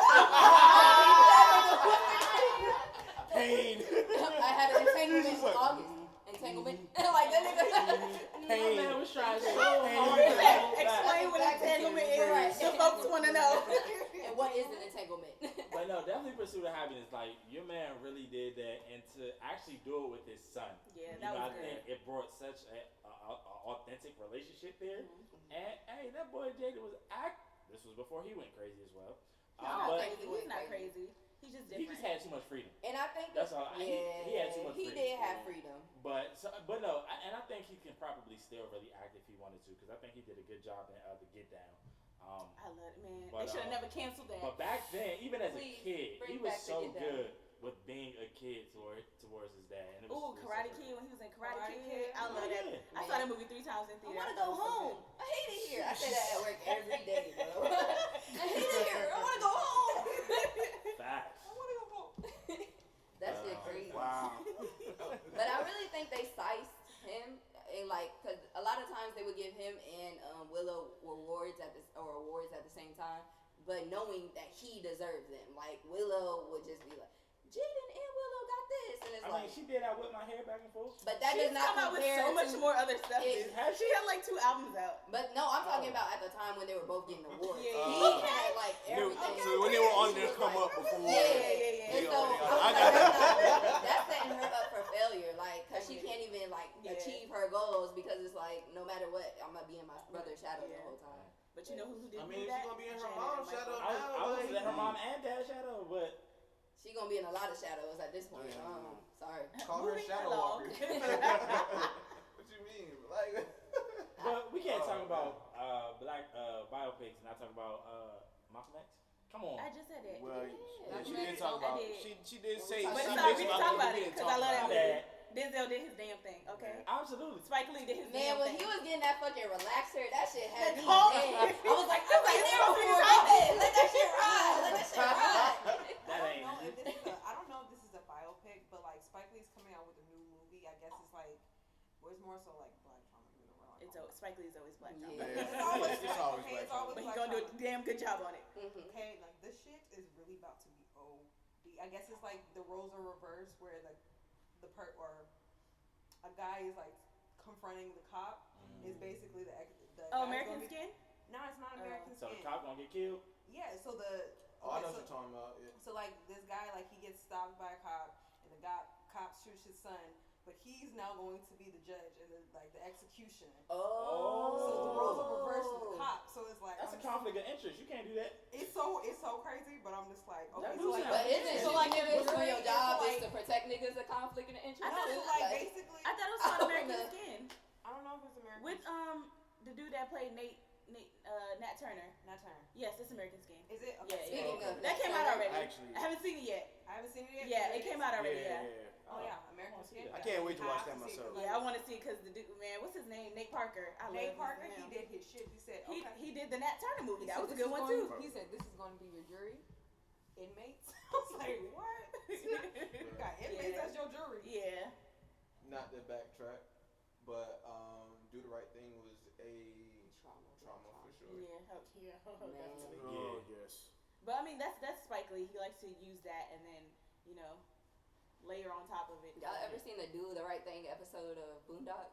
Pain. I had an entanglement in like, August. Entanglement. Like that nigga. my Pain. man was trying so Pain. hard to hold back. Explain what Exactly. entanglement Right. is. The folks want to know. And what is an entanglement? But no, definitely Pursuit of Happiness. Like your man really did that, and to actually do it with his son. Yeah, You that know, was I think good. it brought such a authentic relationship there. Mm-hmm. And hey, that boy Jada was This was before he went crazy as well. I don't But think He's not crazy. He's just he different. just had too much freedom. And I think That's all. Yeah, He had too much he freedom. did have freedom. But no, and I think he can probably still really act if he wanted to, because I think he did a good job in The Get Down. I love it, man. But, They should have never canceled that. But back then, even as Please, a kid, bring he was back The so Get Down. good with being a kid towards his dad. And it was, Ooh, it was Karate so Kid, when he was in Karate Karate Kid. Kid. I love that. Yeah. I saw that movie 3 times in I theater. want to thought go it was so home. good. I hate it here. I say that at work every day, bro. I hate it here. I want to go home. Facts. I want to go home. That shit crazy. Wow. But I really think they sized him, and like, cause a lot of times they would give him and Willow awards at the same time, but knowing that he deserves them. Like Willow would just be like, Jaden and Willow got this, and it's I like, mean, she did that with my hair back and forth. but that She's does not come out with compare so much to. more other stuff. It- Has She had like 2 albums out. But no, I'm talking Oh. about at the time when they were both getting awards. Yeah. He had like everything. So when they were on She there, was come like, up before. Yeah. And so I I was got like, that's setting her up for failure, like, cause she Yeah. can't even like Yeah. achieve her goals because it's like no matter what, I'm gonna be in my brother's shadow the Yeah. whole time. But you know who did I do mean, that? she gonna be in her Janet mom's and shadow Michael. I was like, in her mom and dad's shadow, but She gonna be in a lot of shadows at this point. Yeah. Sorry. Call her Moving Shadow along. Walker. What you mean? Like, we can't Oh, talk man. about black biopics and not talk about Malcolm X. Come on. I just said that. Well, Yeah. she did talk I about. did. She did say. But But she it's all right, mentioned we can talk about we it didn't because talk I love that about it. movie. Denzel did his damn thing, okay? Absolutely. Spike Lee did his Man, damn when thing. he was getting that fucking relaxer, that shit had me That dead. I was like, there it's for so it. Let that shit ride. Let that shit ride. if this is I don't know if this is a biopic, but like Spike Lee's coming out with a new movie. I guess it's like, well, it's more so like black trauma. Spike Lee's always black trauma. Yeah. It's always It's always okay, black it's always But he's black gonna do a trauma. damn good job on it. Okay, like this shit is really about to be OD. I guess it's like the roles are reversed, where like or a guy is like confronting the cop is basically the American Skin? No, it's not American So Skin. the cop gonna get killed? Yeah, so the I know what you're talking about. Yeah. so like this guy, like he gets stopped by a cop, and the cop shoots his son, but he's now going to be the judge and the executioner. Oh. So the roles are reversed with the cop. So it's like That's a conflict of interest. You can't do that. It's so crazy, but I'm just like, okay, That so do like, sound But isn't so shooting like niggas when your it's job like- is to protect niggas a conflict of interest? I thought so it was like basically, I thought it was called Oh, American no. Skin. I don't know if it's American. With the dude that played Nat Turner. Nat Turner. Yes, it's American Skin. Is it? Yeah, Okay. Speaking yeah. of That came out already. Actually, I haven't seen it yet. I haven't seen it yet. Yeah, it came out already. Yeah. Oh yeah, American Skin. I can't wait to watch that have to see it, myself. 'cause, Yeah, I want to see because the dude, man, what's his name? Nate Parker. I Nate love Parker, him. he did his shit. He said, okay. He did the Nat Turner movie. He That said was a this good is one going- too. He said this is going to be your jury, inmates. I was like, what? You got inmates Yeah. as your jury. Yeah. Not to backtrack, but Do the Right Thing was a trauma for sure. Yeah. Definitely. Oh yes. But I mean, that's Spike Lee. He likes to use that and then layer on top of it. Y'all ever seen the Do the Right Thing episode of Boondocks?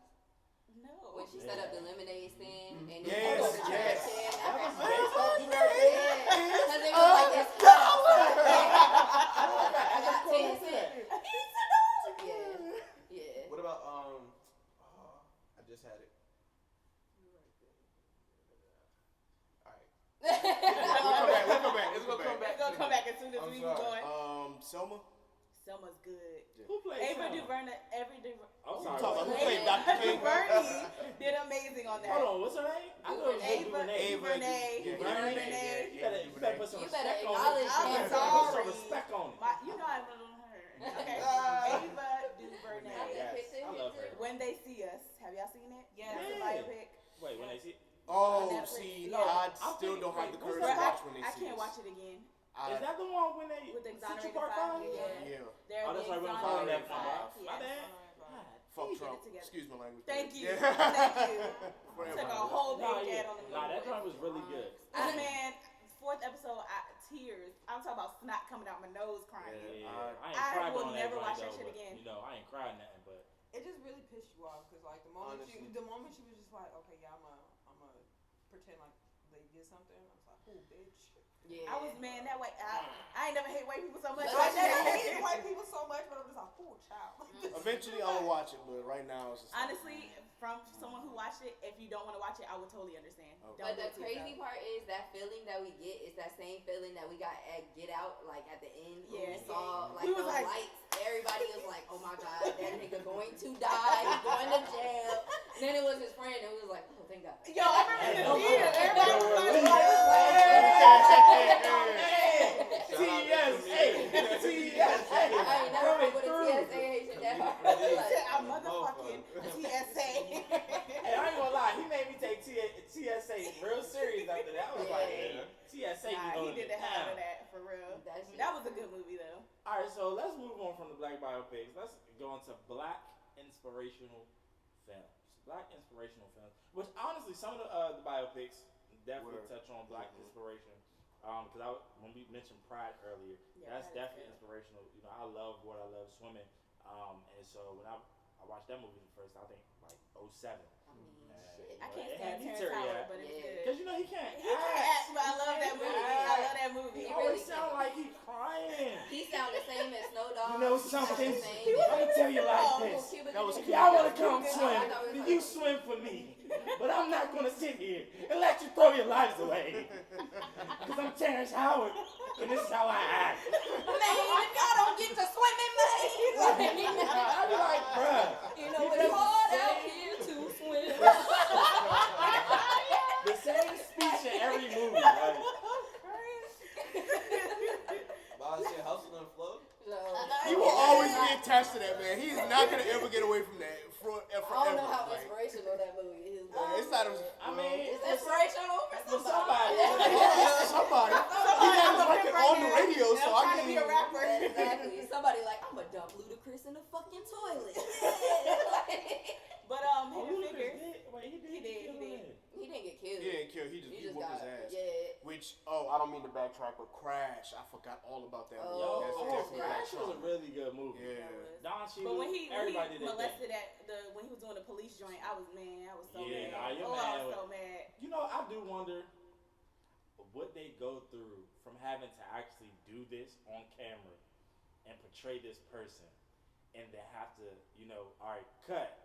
No. When she set up the lemonade stand and Yes, it was yes. That was Yeah, based off Do Right Thing? because it was like it's hot outside. I got 10 cents. Yeah. What about I just had it. Alright. We'll come back. It's gonna come back as soon as I'm we sorry. move going. Selma. Selma's good. Who played Ava Selma? DuVernay. I'm You sorry. talking about who what's her played name? Dr. King? DuVernay did amazing on that. Hold on, what's her name? I thought it was Ava DuVernay. DuVernay. DuVernay. You better put some You respect better on acknowledge it. him. You better put Sorry. some respect on it. You know I love her. Okay. Ava DuVernay. Yes, I love her. When They See Us. Have y'all seen it? Yeah. It's a Yeah. biopic. Wait, when they see, Oh, Netflix. see, Yeah. I I'm still thinking- don't have the wait, courage what's to that? watch when they I see can't us. watch it again. is that the one when they With the Central exonerated Park five? Five? Yeah. Yeah. They're Oh, that's the right, we're gonna call exonerated that five. five. My Yes. bad. Fuck He did Trump. it together. Excuse my language. Thank you. Yeah. Thank you. Forever. Took a whole Nah, big yeah. ad on the Nah, that movie. joint was really good. Man, fourth episode, tears. I'm talking about snot coming out my nose, crying. Yeah, I ain't I cried will on never that watch joint, that shit though, again. but, I ain't cried nothing, but It just really pissed you off because like the moment Honestly. she was just like, okay, yeah, I'm a pretend like they did something. I was like, oh, bitch. Yeah. I was man that way. I ain't never hate white people so much. But I that's never hated white people so much, but I'm just like, oh, child. Eventually, I'll watch it, but right now, it's just like, Honestly, from someone who watched it, if you don't want to watch it, I would totally understand. Okay. Don't But do the it to crazy yourself. part is that feeling that we get is that same feeling that we got at Get Out, like at the end when we Yeah. saw like We was those like- lights. Everybody was like, "Oh my God, that nigga going to die. He's going to jail." And then it was his friend, and we was like, "Oh, thank God." Yo, I remember in the Hey, theater, hey, everybody hey, was hey, like, I ain't never been with a TSA agent that hard. Like, I'm motherfucking TSA. Hey, I ain't gonna lie, he made me take TSA real serious after that. I was like, hey, TSA, Nah, you he did the hell out of that, for real. That shit. That was a good movie, though. Alright, so let's move on from the black biopics. Let's go into black inspirational films. Black inspirational films. Which honestly, some of the biopics definitely touch on black inspiration. Because when we mentioned Pride earlier, Yeah, that's that is definitely good. inspirational. I love what I love swimming. And so when I watched that movie the first, I think like 07. I mean, Man, shit. I can't it stand had me Terrence teary-eyed. Howard, but it was Yeah. good. Cause he can't He can't act, but I love that movie. I love that movie. He He always really sound can't. like he crying. He sound the same as Snow Dogg. You know He sound something? the same. I'm gonna tell you like Oh, this. That was If y'all wanna come Cuban. swim, I thought we then was you like- swim for me. But I'm not gonna sit here and let you throw your lives away. Cause I'm Terrence Howard, and this is how I act. Man, if y'all don't get to swimming, man. I be like, bruh. You know, he it's does hard the out same- here to swim. The same speech in every movie. Like, But I said Hustle and Flow. he will always be attached to that, man. He is not gonna ever get away from that forever. I don't know how Like, inspirational that movie is. it's not. I mean, It's inspirational for for somebody. somebody. Somebody. He had his record all on the radio, and so I'm I trying to be a rapper. Exactly. Somebody like, I'm gonna dump Ludacris in the fucking toilet. But Oh, Hidden Ludacris Figures. did. Wait, he did. He did, kill he did. him. He didn't get killed. He didn't kill. He just whooped his ass. Yeah. Which I don't mean to backtrack, but Crash. I forgot all about that movie. Oh, That's Oh, definitely Crash Black was a trauma. really good movie. Yeah. Don Cheadle, But when he everybody did that molested thing. when he was doing the police joint, I was so Yeah, mad. nah, you're I mad was with- so mad. You know, I do wonder what they go through from having to actually do this on camera and portray this person, and then have to, all right, cut.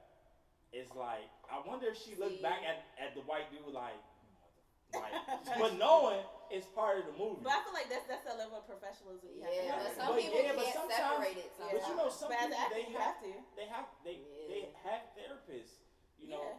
It's like, I wonder if she looked back at the white dude like, but knowing it's part of the movie. But I feel like that's a level of professionalism. You Yeah, have but to some have. people can't separate it. But you know, some But as an people actor, you have to. they have therapists, Yeah.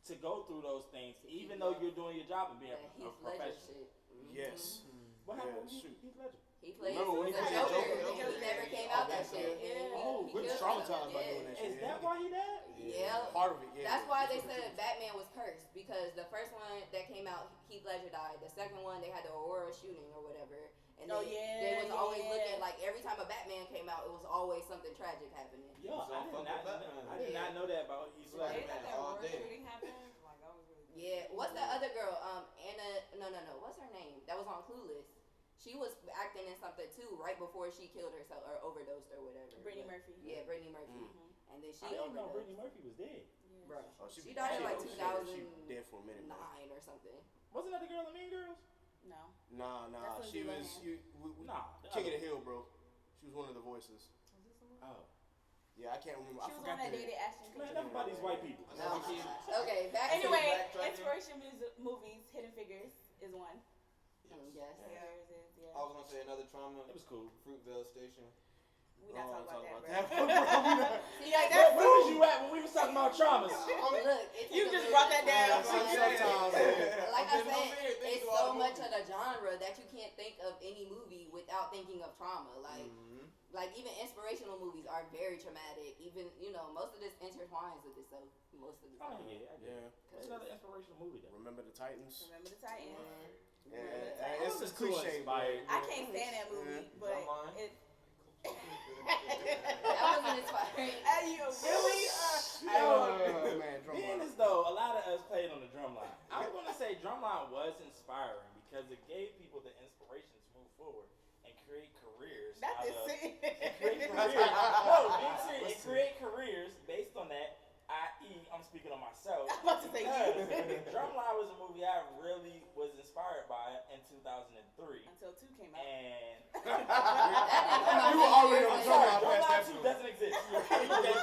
to go through those things, even though you're doing your job and being a Heath Ledger professional. shit. Yes. What happened with shoot. Heath Ledger? He played Remember when he the played Joker, Joker? and he never came out that shit. Yeah. Oh, we was killed traumatized by himself. doing that shit. Is that why he died? Yeah. Part of it, yeah. That's why they said Batman was cursed, because the first one that came out, Heath Ledger died. The second one, they had the Aurora shooting or whatever. And they was always looking like every time a Batman came out, it was always something tragic happening. Yo, I did not know that about Heath They Ledger. said that all Aurora day. shooting happened. Like, I was really. Yeah. What's that other girl? Anna. No. What's her name? That was on Clueless. She was acting in something too right before she killed herself or overdosed or whatever. Brittany Murphy. Yeah, Brittany Murphy. And then she I didn't know overdosed. Brittany Murphy was dead. Bro, Oh, she died in like She 2009 dead for a minute, man. or something. Wasn't that the girl in Mean Girls? No. Nah. That's She Lindsay was Lohan. Nah. the King of other- the Hill, bro. She was one of the voices. Oh. Yeah, I can't remember. She I was forgot on that the- dated Ashton Man, Kutcher. enough about these white people. No. Okay, back Anyway, backtracking. inspiration movies, Hidden Figures is one. to yes. Figures is, I was gonna say another trauma. It was cool. Fruitvale Station. We not Oh, talking about that, that, bro. See, like Where that's was you at when we was talking about traumas? look. It You took a just little brought that bit down. of Sometimes, time. Like I I'm said, here thinking it's about so the much movie. of the genre that you can't think of any movie without thinking of trauma. Like even inspirational movies are very traumatic. Even most of this intertwines with itself most of the Oh, time. yeah, I get it. What's another inspirational movie though? Remember the Titans? Remember the Titans. Yeah, it's just Too cliche, inspired. I can't stand that movie, but Drumline. it. That wasn't inspiring. Hey, you really? Oh, man, Being Drumline. as though a lot of us played on the drumline, I was gonna say drumline was inspiring because it gave people the inspiration to move forward and create careers. That out is of- it. and create careers. No, being serious, and create careers based on that. I.e., I'm speaking on myself. I'm about to say you. Because Drumline was a movie I really was inspired by in 2003. Until 2 came out. And You were already on the Drumline past that Drumline 2 point. doesn't exist.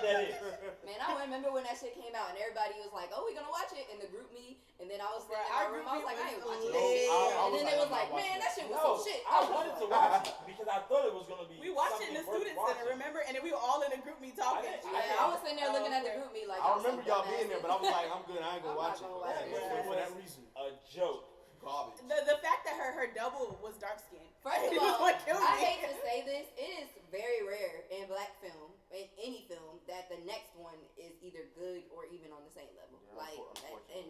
That is. Man, I remember when that shit came out and everybody was like, "Oh, we gonna watch it" in the group me, and then I was sitting in my Our room. group I was like, me "I ain't was watching lit. this shit," I and then they was I'm like, not "Man, watching that shit was No, some shit." I wanted to watch it because I thought it was gonna be. We watched it in the something worth student center, watching. remember? And then we were all in the group me talking. Yeah, I was sitting there looking at the group me like. I remember y'all being there, but I was like, I'm good. I ain't gonna I'm watch not it. gonna watch it. Yeah, It for that was reason. a joke. Garbage. The fact that her double was dark skinned. First of It was all, what killed I me. hate to say this, it is very rare in black film, in any film, that the next one is either good or even on the same level. Yeah, Like, unfortunately. and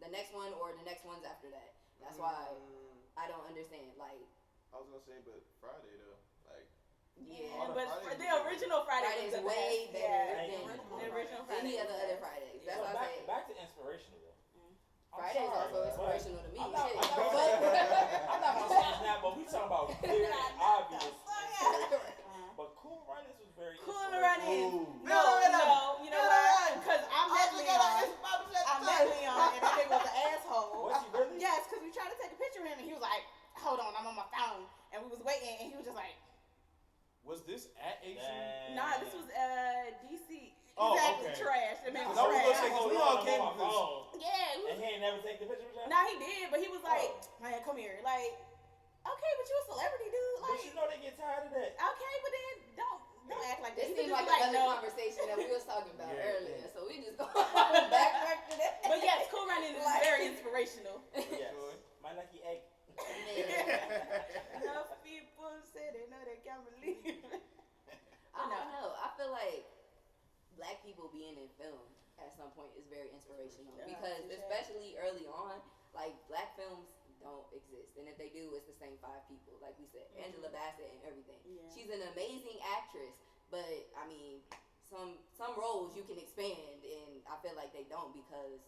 the next one or the next ones after that. That's why I don't understand. Like, I was gonna say, but Friday though, like yeah, All the But Fridays the original Friday Friday's was the way best. better Yeah. than The original Friday. any of the was other best. Fridays. Yeah. That's So why I say back to inspirational though. I'm Friday's sorry, also but inspirational to me. I'm not, Shit. I'm not saying that, but we talking about clear and obvious inspiration. But Cool Runnings was very Cool and inspirational. running. No, you know why? Because I met Leon. I met Leon, and that nigga was an asshole. Was he really? Yes, because we tried to take a picture of him, and he was like, "Hold on, I'm on my phone," and we was waiting, and he was just like, Was this at HU? "Nah, this was DC." Oh, Exactly, okay. trash. That man was I was gonna trash. say, 'cause Hold Leon on, came I'm on my with this. phone. Yeah, he And was. he ain't never take the picture with y'all? Nah, he did, but he was like, "Man, come here." Like, okay, but you a celebrity, dude. But Like, you know they get tired of that. okay, but then don't act like This that. You seemed can like just be another no. conversation that we was talking about Yeah. earlier, so we just go back to that. But yes, Cool Running is Like- very inspirational. Yes. My lucky egg. Man, Enough people say they know they can't believe it. I don't know. I feel like black people being in film at some point is very inspirational Yeah, because for sure. especially early on, like black films don't don't exist, and if they do, it's the same 5 people. Like we said, Mm-hmm. Angela Bassett and everything. Yeah. She's an amazing actress, but I mean, some roles you can expand, and I feel like they don't because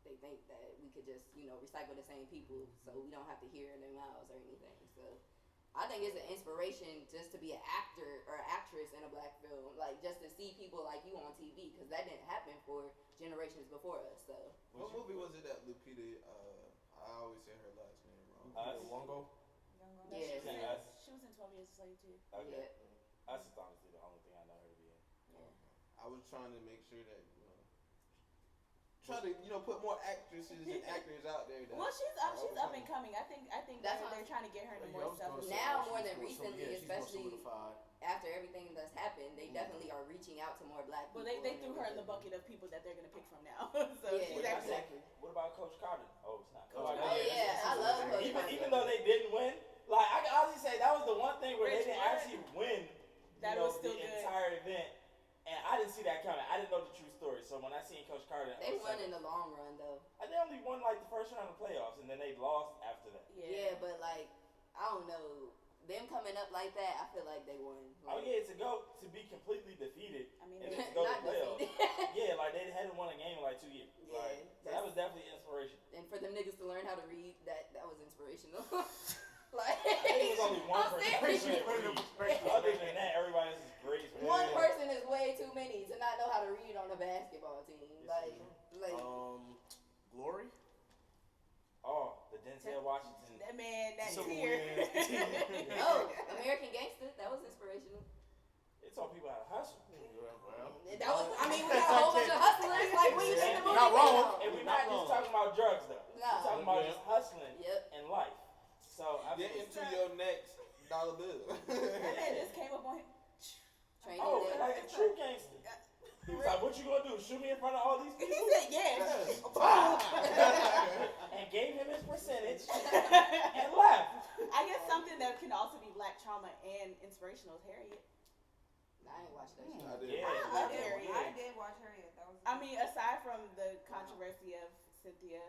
they think that we could just recycle the same people, so we don't have to hear their mouths or anything. So I think it's an inspiration just to be an actor or actress in a black film, like just to see people like you on TV, because that didn't happen for generations before us. So What movie was it that Lupita? I always say her last name wrong. Wongo. No, Yeah. she was in 12 Years a Slave too. Okay. yeah, That's just honestly the only thing I know her to be in. I was trying to make sure that try to put more actresses and actors out there. Well, she's up and coming. I think That's they're trying to get her into more stuff. Now more than recently, especially after everything that's happened, they definitely are reaching out to more black people. Well, they threw her in the bucket of people that they're gonna pick from now. So Yeah, she's exactly. What about Coach Carter? Oh, it's not. Oh yeah, I love Coach Carter. Even though they didn't win, like I can honestly say that was the one thing where they didn't actually win. That was still the good. entire event, and I didn't see that coming. I didn't know the true story. So when I seen Coach Carter, They won in the long run though. They only won like the first round of playoffs, and then they lost after that. Yeah, but like I don't know. Them coming up like that, I feel like they won. Oh yeah, to be completely defeated. I mean, and then to go to not playoffs. defeated. Yeah, like they hadn't won a game in like 2 years. Yeah, Like, so that was definitely inspiration. And for them niggas to learn how to read, that was inspirational. Like I think it was only one I'm person. serious. Other than that, everybody else is great. One person is way too many to not know how to read on a basketball team. Like Glory. Oh, the Denzel Washington. that man, that Civil tear. oh, American Gangster, that was inspirational. It taught people how to hustle. That was, I mean, we got a whole bunch of hustlers. Like, when you think the movie Not wrong. came out. And we're not just talking about drugs though. No. We're talking about just hustling Yep. in life. So I Get feel into your next dollar bill. That man just came up on him. Training oh, day. like a true gangster. He was like, "What you gonna do? Shoot me in front of all these He people?" said, "Yeah." And gave him his percentage and left. I guess something that can also be black trauma and inspirational is Harriet. I ain't watched that shit. I did. Yeah. I love Harriet. I did watch Harriet. That was. I mean, aside from the controversy of Cynthia,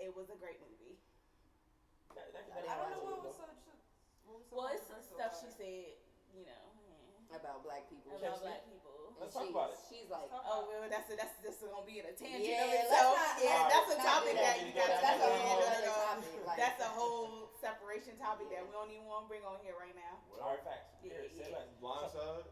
it was a great movie. I don't know what was so. Well, it's some stuff she said, About black people. about black people. Let's And talk about it. She's like, Oh well, that's just gonna be in a tangent Yeah, of let's itself. not- Yeah, Alright. that's a let's not topic do that that. you gotta. That's a whole no, other no. topic. Like, That's a whole separation topic that we don't even want to bring on here right now. All right, facts. Yeah, Here, say yeah. less. Blindside.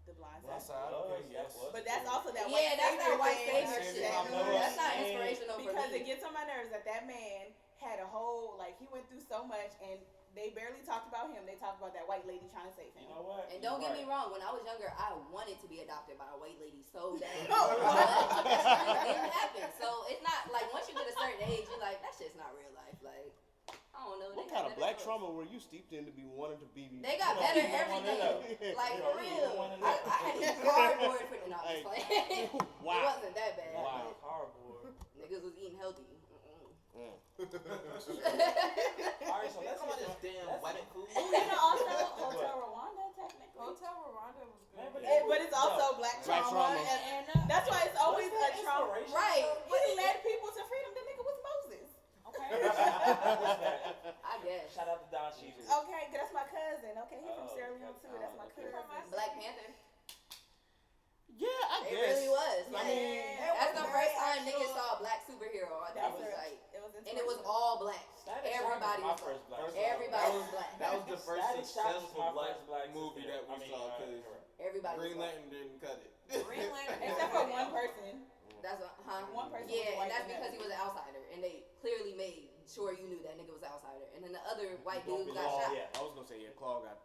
The blind Blind side. Side. Okay, yes. But that's also that yeah, white that's savior that white thing savior That's shit. it. That's not And- inspirational for because me. it gets on my nerves that man had a whole he went through so much and they barely talked about him. They talked about that white lady trying to save him. You know what? And don't get me wrong, when I was younger, I wanted to be adopted by a white lady so bad. Oh, But it didn't happen. So it's not like once you get a certain age, you're like, that shit's not real life. Like, I don't know. What they kind got of black better trauma were you steeped in to be wanting to be? They got You better don't every wanna day. know. Like, You for don't real. wanna I know. had to use cardboard for no, I'm Hey. just playing. Wow. It wasn't that bad. Wow. Cardboard. Niggas was eating healthy. Alright, so let's Come on, get this damn let's white get- food. Also Hotel Rwanda technically. Hotel Rwanda was Man, good. But it's also black Black trauma, trauma. and that's why it's always a trauma. Inspiration? Right. He led people to freedom. The nigga was Moses. Okay. I guess. Shout out to Don Cheadle. Okay, that's my cousin. Okay, he's from Oh, Sierra Leone too. That's my okay. cousin. Black Panther. Yeah, I It guess. really was. I Like, mean, that's the very first time actual- niggas saw a black superhero. I That's was a- like, It was and it was inspirational. all black. Static Everybody Shock was my first black. Everybody was black. That was the first Static Shock was successful my black first black movie superhero. that we I mean, saw because Everybody was Green black. Lantern didn't cut it. Green Lantern. Except for one person. That's what, huh? One person was Yeah, white and that's in that because he was an outsider, and they clearly made sure you knew that nigga was an outsider. And then the other white dude got Claw, shot. yeah, I was gonna say Claw got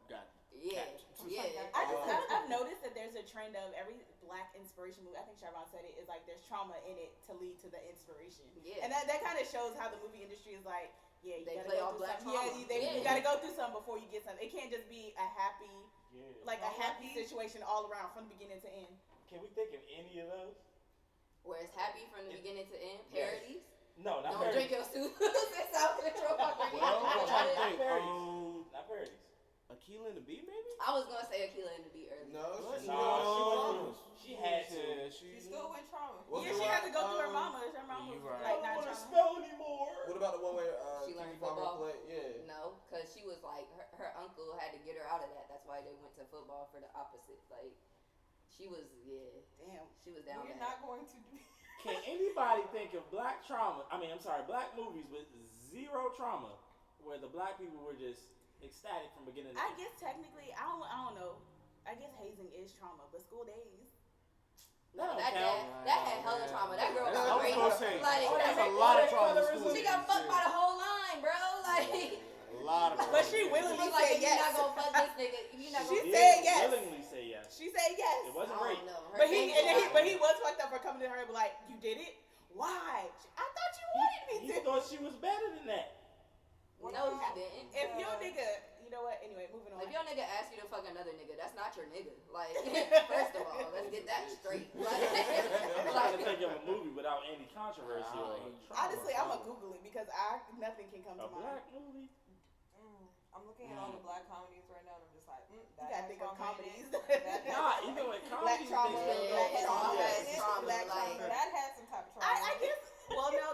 Yeah, yeah. I've noticed that there's a trend of every black inspiration movie. I think Charbon said it is like there's trauma in it to lead to the inspiration. Yeah. And that kind of shows how the movie industry is like. Yeah, you They gotta play go all through black something. trauma. You Yeah. gotta go through something before you get something. It can't just be a happy, Yeah. a happy situation all around from beginning to end. Can we think of any of those? Where it's happy from the beginning to end. Yes. Parodies. No, not Don't drink parodies. your soup. It's out control. Well, I'm trying to think. Not parodies. Aquila and the Bee, maybe? I was gonna say Aquila and the Bee earlier. No, She had to. Yeah, She still went trauma. Yeah, she had to go through her mama. Her mama You was right. like I don't not want to trauma. spell anymore. What about the one where She learned Kiki Palmer football? Yeah. No, because she was like, her uncle had to get her out of that. That's why they went to football for the opposite. Like, she was, Damn. she was down We're bad. not going to do. Can anybody think of black movies with zero trauma, where the black people were just ecstatic from beginning to I end? guess technically, I don't know. I guess hazing is trauma, but school days. No, That don't count. that had hella trauma. That girl was I was great. gonna say, Like, that's a lot of trauma in school. she got fucked by the whole line, bro. Like, A lot of trauma. But she willingly like, said if you're yes. not gonna fuck this nigga, if you're not She gonna. said yes. Willingly say yes. She said yes. It wasn't I rape. don't know. Her But face he was fucked up for coming to her and be like, "You did it? Why? I thought you wanted me He to." thought she was better than that. No, she didn't. If your nigga, you know what? Anyway, moving on. If your nigga asks you to fuck another nigga, that's not your nigga. Like, first of all, let's get that straight. I'm trying to think of a movie without any controversy or trauma. Honestly, I'm gonna Google it because nothing can come A to mind. black movie? I'm looking at all the black comedies right now, and I'm just like, You that gotta has think of trauma in it. comedies. Nah, even with Black comedies, trauma, they still black go trauma, trauma. black Like, trauma. That had some type of trauma. I guess. Well, no,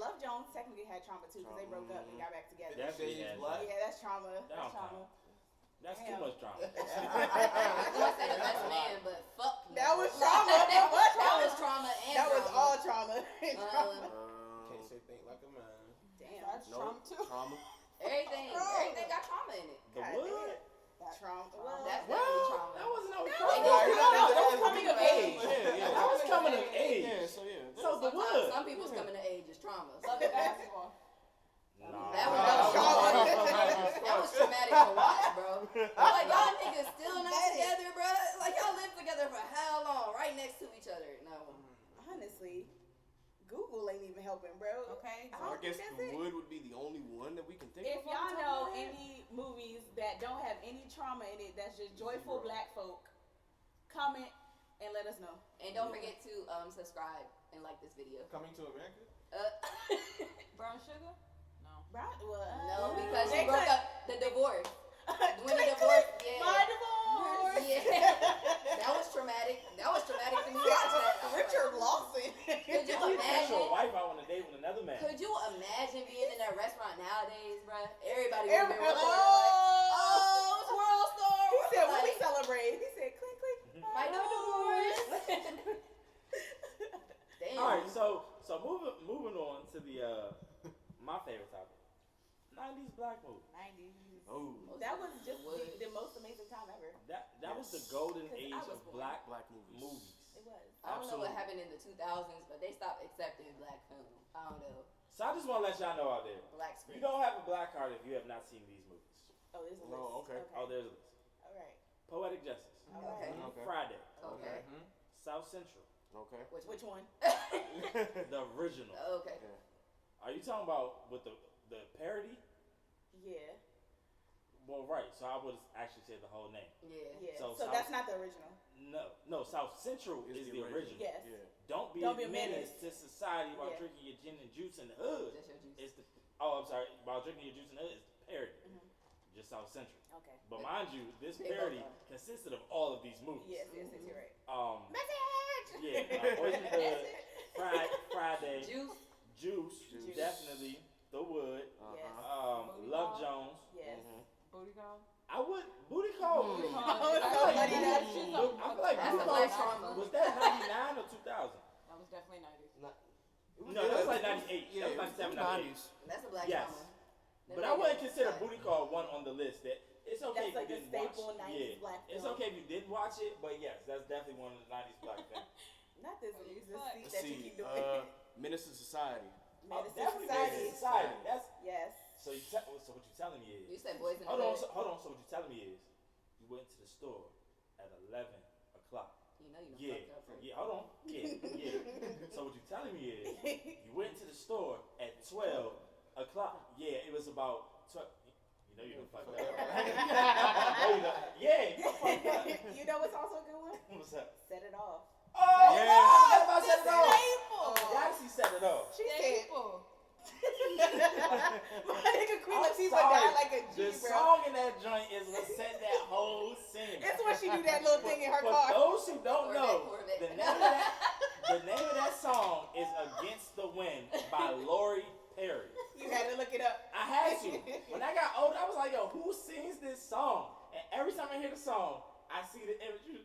Love Jones technically had trauma too because they broke up and got back together. Definitely Shades has Black. that. Yeah, that's trauma. That That's don't trauma. count. That's too Damn. much drama. I was gonna say the best man, but fuck no. That was trauma. That was trauma and That was drama. all trauma. Trauma. Can't say think like a man. Damn. That's trauma too. Trauma. Everything got trauma in it. The God Wood? Trauma. Well, That's Well, definitely trauma. that wasn't no They trauma. did that was coming of age. Yeah. That was coming of age. Yeah, so yeah. So The Sometimes Wood. some people's coming to age is trauma. Love the basketball. Nah. That was traumatic to watch, bro. Like, y'all niggas still not together, bro. Like, y'all lived together for how long? Right next to each other. No. Honestly, Google ain't even helping, bro. Okay. I So I don't guess think The that's it. Wood would be the only one that we can think If of. y'all know any movies that don't have any trauma in it, that's just joyful black folk, comment and let us know. And don't forget to subscribe and like this video. Coming to America? Brown sugar? No. Right? Well, No, because they she broke could- up the divorce. When the click, divorce, click, yeah. my divorce. Yeah. That was traumatic. That was traumatic to me. Watch that. I was like, Richard Lawson. Could you Take your imagine? wife out on a date with another man. Could you imagine being in that restaurant nowadays, bruh? Everybody would be Everybody- recording like, oh, it's World Star. He said, "When we Like, celebrate," he said, "Click, click." my divorce. Damn. All right, so moving on to the my favorite topic, 90s black movie. 90s. Oh, That was just the most amazing time ever. That was the golden 'Cause I age was of born. black movies. movies. It was. I don't know what Absolutely. happened in the 2000s, but they stopped accepting black film. I don't know. So I just want to let y'all know out there, Black you screen. don't have a black card if you have not seen these movies. Oh, there's a list. Oh, okay. Oh, there's a list. All right. Poetic Justice, Okay. Okay. Friday, Okay. South Central, Okay. Which one? the original. Okay. Are you talking about with the parody? Yeah. Well, right. So I would actually say the whole name. Yeah. Yeah. So So, that's not the original. No. South Central is the original. Yes. Yeah. Don't be a menace to society while Yeah. drinking your gin and juice in the hood. Just your juice. It's the I'm sorry. While drinking your juice in the hood, it's the parody. Mhm. Just South Central. Okay. But mind you, this They parody both are. consisted of all of these movies. Yes, you're right. Yeah, Message. Boys in the Hood, Friday, Juice. Juice, Juice. definitely, The Wood, Yes. Love Jones. Yes. Booty call? I would Booty Call. Booty Oh, call. it's I so feel like funny that that- shit's I feel like That's Booty a Call black trauma. was that 99 or 2000? That was definitely 90s. No, that was like 98. Yeah, That was 97, 98. That's a black Yes. trauma. They But I made wouldn't it consider black. Booty Call one on the list. That it's okay That's like if a you didn't staple watch. 90s Yeah, black it's film. okay if you didn't watch it, but yes, that's definitely one of the 90s black films. Not this Oh, you seat suck. Let's that you see. keep doing. Menace to Society. Menace to Definitely Society. Menace to Society. That's Yes. so so what you telling me You is said boys in the hold on. hood. So what you telling me is you went to the store at 11 o'clock. You know you done Yeah, fucked up. yeah. Hold on. Yeah. So what you telling me is you went to the store at 12 o'clock. Yeah, it was about 12. You know you done fucked up. Yeah, you fucked up. You know what's also a good one? What's up? Set It Off. Oh, Yes. that's about set it off. Staple. Yahtzee set it off. She said, Staple. my nigga Queen I'm Latifah sorry. died like a G, The bro. song in that joint is what set that whole scene. It's when she do that little thing in her For car. those who don't know, Corvette. the name of that song is "Against the Wind" by Lori Perry. You had to look it up. I had to. When I got older, I was like, yo, who sings this song? And every time I hear the song, I see the image. You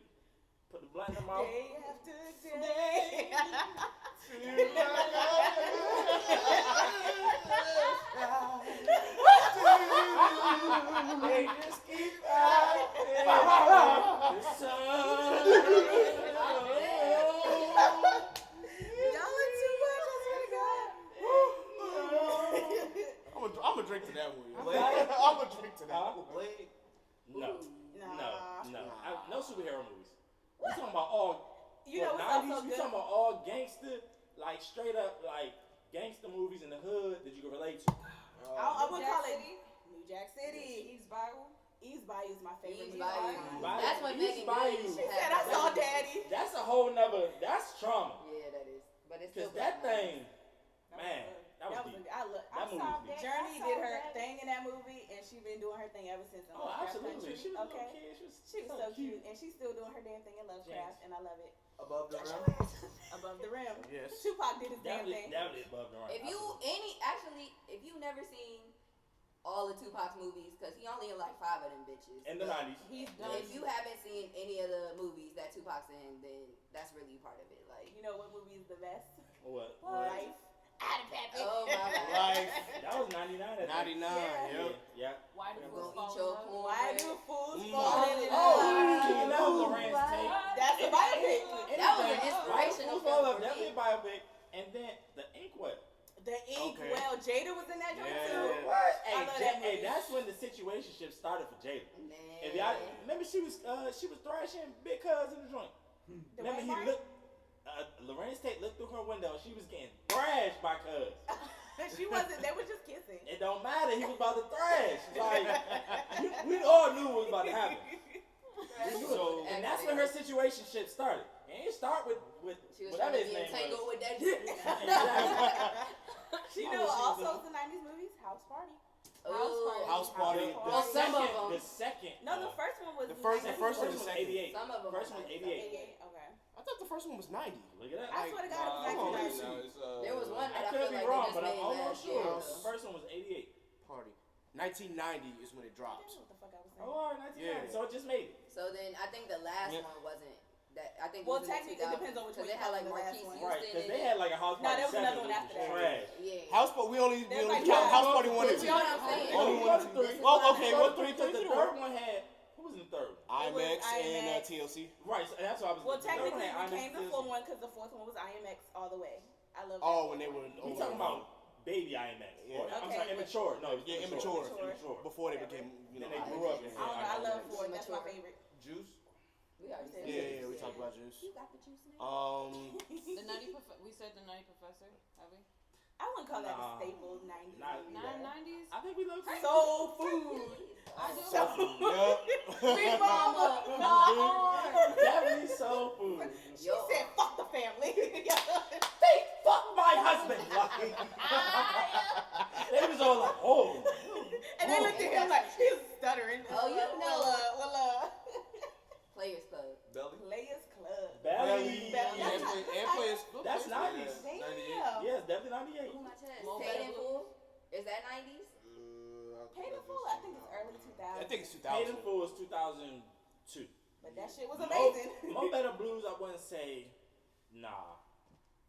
put the blunt in the mouth. Day after day. They just keep riding. The sun. Y'all are too much. I swear to God. I'm gonna drink to that one. Blade? I'm gonna drink to that one. Blade? No. Nah. No superhero movies. We talking about all. You know what's 90s, also we good? talking about all gangster, like straight up like gangster movies in the hood that you can relate to. I would New Jack call it City? New Jack City. East Bayou. East Bayou is my favorite. East movie. Bayou. That's when East Megan Bayou. Good She had said, I that. saw Daddy. That's a whole nother. That's trauma. Yeah, that is. But it's still Cause that thing, That was man, good. that was deep. I love. That movie was deep. Journey did her thing in that movie, and she been doing her thing ever since. In Oh, Lovecraft absolutely. Country. She was a okay. little kid. She was so cute, and she's still doing her damn thing in Lovecraft, Yes. and I love it. Above the rim? Above the rim. Yes. Tupac did his damn thing. That was above the line. If you if you never seen all of Tupac's movies, because he only in like 5 of them bitches. In the 90s. He's done. If you haven't seen any of the movies that Tupac's in, then that's really part of it. Like, You know what movie is the best? What? Life. Adam Pappy. oh my god. Life. That was 99. I think. 99. Yeah. Yep. Yeah. Why do You fools gonna fall eat your in love? corn? Why do fools Mm. fall in Oh, love? you know Lorenz Tate. That's a biopic. That was an Anything. inspirational Who's Fall film Up? for Definitely me. a biopic. And then the Inkwell. The Ink. Okay. Well, Jada was in that joint Yeah. too. What? I Hey, love that hey, movie. that's when the situationship started for Jada. Man. If y'all remember, she was thrashing Big Cuz in the joint. The Remember, White he Mark? looked. Lorenz Tate looked through her window. She was getting thrashed by Cuz. She wasn't. They were just kissing. It don't matter. He was about to thrash. Like we all knew what was about to happen. So, and that's when her situationship started. It didn't start with She was whatever trying to his be name entangled was. with that dick. You I know, wish she was also in- the '90s movies, House Party. Ooh. House Party. Well, some of them. The second. No, the first one was The first second one was was second. 88. Some of them First are one was nice. 88. 88. Okay. I thought the first one was 90. Look it up. I swear to God, Nah, it was on, 1990. no, it's, There was one I that I could feel be like wrong, they just but I'm made almost last year. sure. though. The first one was 88. Party. 1990 is when it I drops. don't know what the fuck I was saying. Oh, all right, 1990. Yeah. So it just made it. So then I think the last Yeah. one wasn't that. I think Well, it was in the technically, it depends on which 2000s, 'cause one it had like you call the last Marquise one. Houston Right, because in they it. had like a house No, party. there was 7, another one which after was that. trash. Yeah. House Party. We only There's like count five. House Party 1 and You 2. know what I'm saying? Oh, Only we one got and the 3. This is Well, what okay, I'm what saying. 3 Because through the 4? third one had, who was in the third? IMAX and IMAX. TLC. Right, so that's what I was. Well, the third one technically, had it became IMAX the and full TLC. one because the fourth one was IMX all the way. I love that. Oh, when they were. We talking about baby IMAX. Yeah. Or, I'm Okay. sorry, immature. No, Yeah, immature. immature. Immature. Before they became, you know. Then they grew up. and I don't know. I said love IMAX. Ford. That's my Mature. favorite. Juice? We already said Yeah, it. yeah, we talked about juice. You got the juice now? The Nutty We said the Nutty Professor. Have we? I wouldn't call that Nah. a staple 90s Not- movie. Yeah. 90s. I think we love it. Soul food. I do. Yep. Big Mama. Definitely soul food. She said, "Fuck the family." They fuck my husband. Like, they was all like, oh. And they looked at him like he was stuttering. Oh, you know. Well, Players Club. Belly? Players Club. Belly. Belly. And players. That's 90s. Damn. Yes, definitely 98. Ooh, my chest. Mo Paid Better in Blue. full. Is that 90s? Paid in full. I think it's early 2000s. I think it's Paid in 2000. Full is 2002. But that shit was amazing. Mo Better Blues, I wouldn't say, nah.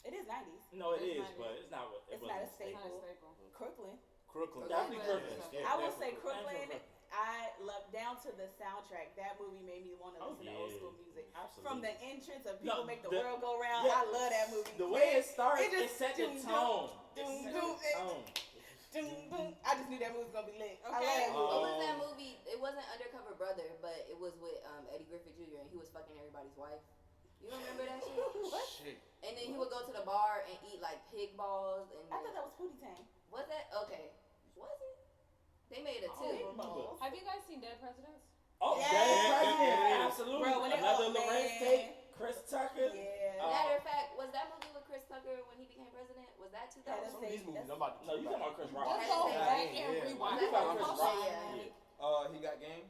It is 90s. No, it It's is, 90s. but it's not what it It's not a wasn't. staple. Not a staple. Crooklyn. Crooklyn. Definitely Crooklyn. Yeah, I will definitely say Crooklyn. Crooklyn. I love down to the soundtrack. That movie made me want to Oh, listen to yeah. old school music. Absolutely. From the entrance of People No, Make the the- World Go Round. yeah, I love that movie. The way it starts, It it just set the doom, tone. doom, It set doom, the tone. Doom, boom. I just knew that movie was gonna be lit. I love Okay. that movie. What was that Um, movie? It wasn't Undercover Brother, but it was with Eddie Griffith Jr. and he was fucking everybody's wife. You don't remember that shit? What? Shit. And then he would go to the bar and eat like pig balls and. I thought that was Pootie Tang. Was that okay? Was it? They made a I two. don't remember. Have you guys seen Dead Presidents? Oh, Yeah. Dead President, Yeah. absolutely. Bro, when they Another all- Lorenz man. Tate, Chris Tucker. Yeah. Matter of fact, was that movie with Chris Tucker when he became president? Was that 2000? Some of these movies, I'm about to. No, you talking about Chris Rock. Let's had go to say back that. and Yeah. rewind. You talking about Chris Rock? Yeah. He got game?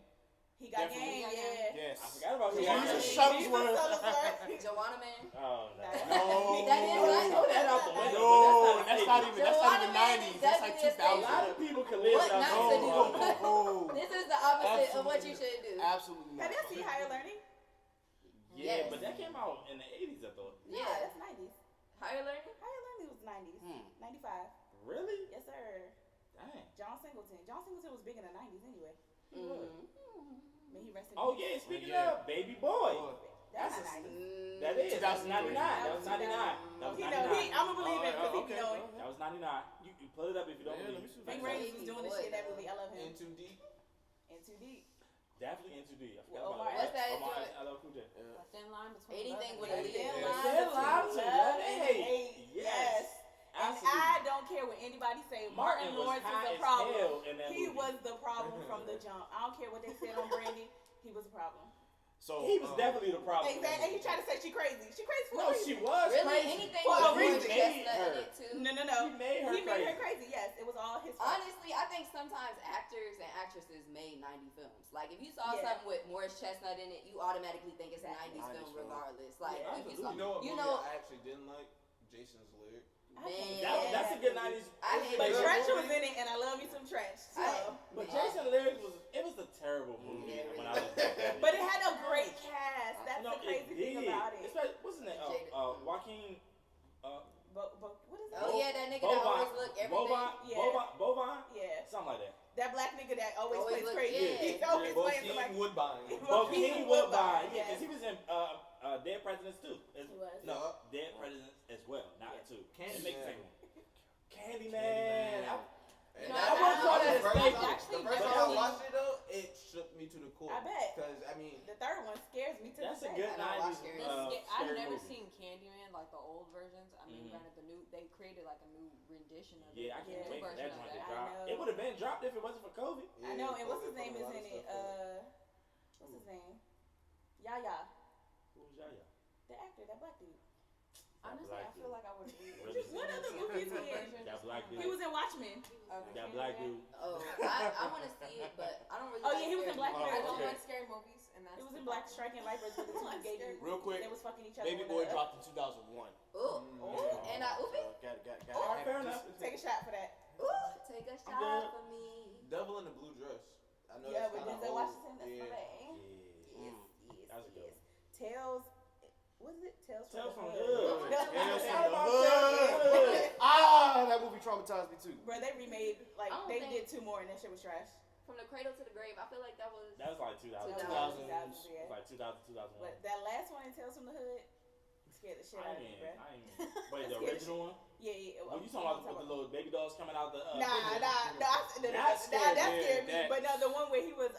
He got Definitely. game, yeah. Yes. I forgot about Yeah, Chris he's a Rock. Shuttlesworth. Joanna Man. Oh, no. No. That is right. Throw that out the window. No, but that's that's not not even. That's not even Joanna Man 90s. That's like definitely a A 2000. lot of people can live What without not to going do? home. Oh, This is the opposite of what you should do. absolutely Have not. you seen Higher Learning? Yeah, Yes. but that came out in the 80s, I thought. No, Yeah. that's 90s. Higher learning? Higher Learning was 90s. Hmm. 95. Really? Yes, sir. Dang. John Singleton. John Singleton was big in the 90s anyway. Mm-hmm. When he rested. Oh, yeah, speaking Yeah. of Baby Boy. That's That's not 90s. That is. That was 99. That was 99. That was He know. 99. I'm gonna believe it because he be knowing. That was 99. You pull it up if you don't Yeah, let me believe see. it. Bing Fact Rames check. was doing the shit in that movie. I love him. In too deep. And Too Deep. Definitely into D. I forgot Well, about Omar, that. what's that Omar into it? I love Cool J. A thin line between Anything love with and a hate. lead. Thin Yeah. line Thin between line to love love and and hate. hate. Yes. And Absolutely. I don't care what anybody say. Martin was Lawrence high is as a problem. hell in that He movie. was the problem from the jump. I don't care what they said on Brandy. He was a problem. So He was definitely the problem. Exactly. And he tried to say she crazy. She crazy for No, a reason. she was Really? crazy. Anything For with a George reason. Chestnut Made in her. it too? No. He made her He made her crazy. crazy. Yes, it was all his fault. Honestly, I think sometimes actors and actresses made 90 films. Like, if you saw Yeah. something with Morris Chestnut in it, you automatically think it's a Exactly. 90s film 90s film. regardless. Like, Yeah. if you saw, You know what you movie know, I actually didn't like? Jason's Lyric. man. That's a good 90s. I hate But it. Trench was in it, and I love me some Trench. So. But Jason Lyrics it was a terrible movie Yeah, when I was back. But it had a great cast. That's No, the crazy thing about it. Especially, what's his name? Jada. Joaquin. But what is that? Oh, yeah, that nigga that always look everything. Bovine? Yeah. Something like that. That black nigga that always Always plays look- crazy. yeah. He's always playing King somebody. Woodbine. Joaquin Woodbine. Yes. Because he was in Dead Presidents too. He was. No, Dead Presidents as well, not two. Candyman. It makes sense. Candyman. And No, that- I wouldn't call that a the first staple. time- Actually, The first time I definitely- watched it though, it shook me to the core. I bet. Because I mean, The third one scares me to That's this a day. good I don't watch 90s scary I've scary never movie. seen Candyman, like the old versions. I mean, Mhm. granted, they created like a new rendition of it. Yeah, I can't Yeah. wait for that Version joint of to that. I drop. know. It would have been dropped if it wasn't for COVID. I know, and what's COVID his put name a is lot in of it? stuff up. What's his name? Yaya. Who was Yaya? The actor, that black dude. Honestly, black I feel dude. like I would be. Really? What other movies he in? That black dude. He was in Watchmen. That black dude. Oh, I want to see it, but I don't really Oh, like yeah, he was in scary Black movies. I Mirror. don't Okay. like scary movies, and that's. He was the in Black problem. Striking Vipers with the two Like gay scary dudes. Real quick, They was fucking each other. Baby on Boy the- dropped in 2001. Ooh, Mm. and I, Got All right, fair enough. Take a shot for that. take a I'm shot good. for me. Devil in the Blue Dress. I know Yeah, that's with kinda Denzel old. Washington. That's Yeah. my bang. Yeah. Yes, That was a good one. Tales. What is it? Tales Tales from from the the Hood. Hood. Tales Tales from from the the Hood. Ah, that movie traumatized me too. Bro, they remade, like, I don't they think- did two more and that shit was trash. From the cradle to the grave, I feel like that was. That was like 2000. That was 2000s. 2000s, It yeah. was like 2000, 2001. But that last one in Tales from the Hood scared the shit out of me, bro. Wait, the original one? Yeah. Well, you talking about with the little baby dolls coming out the. Nah, prison? that scared me. That- But no, the one where he was,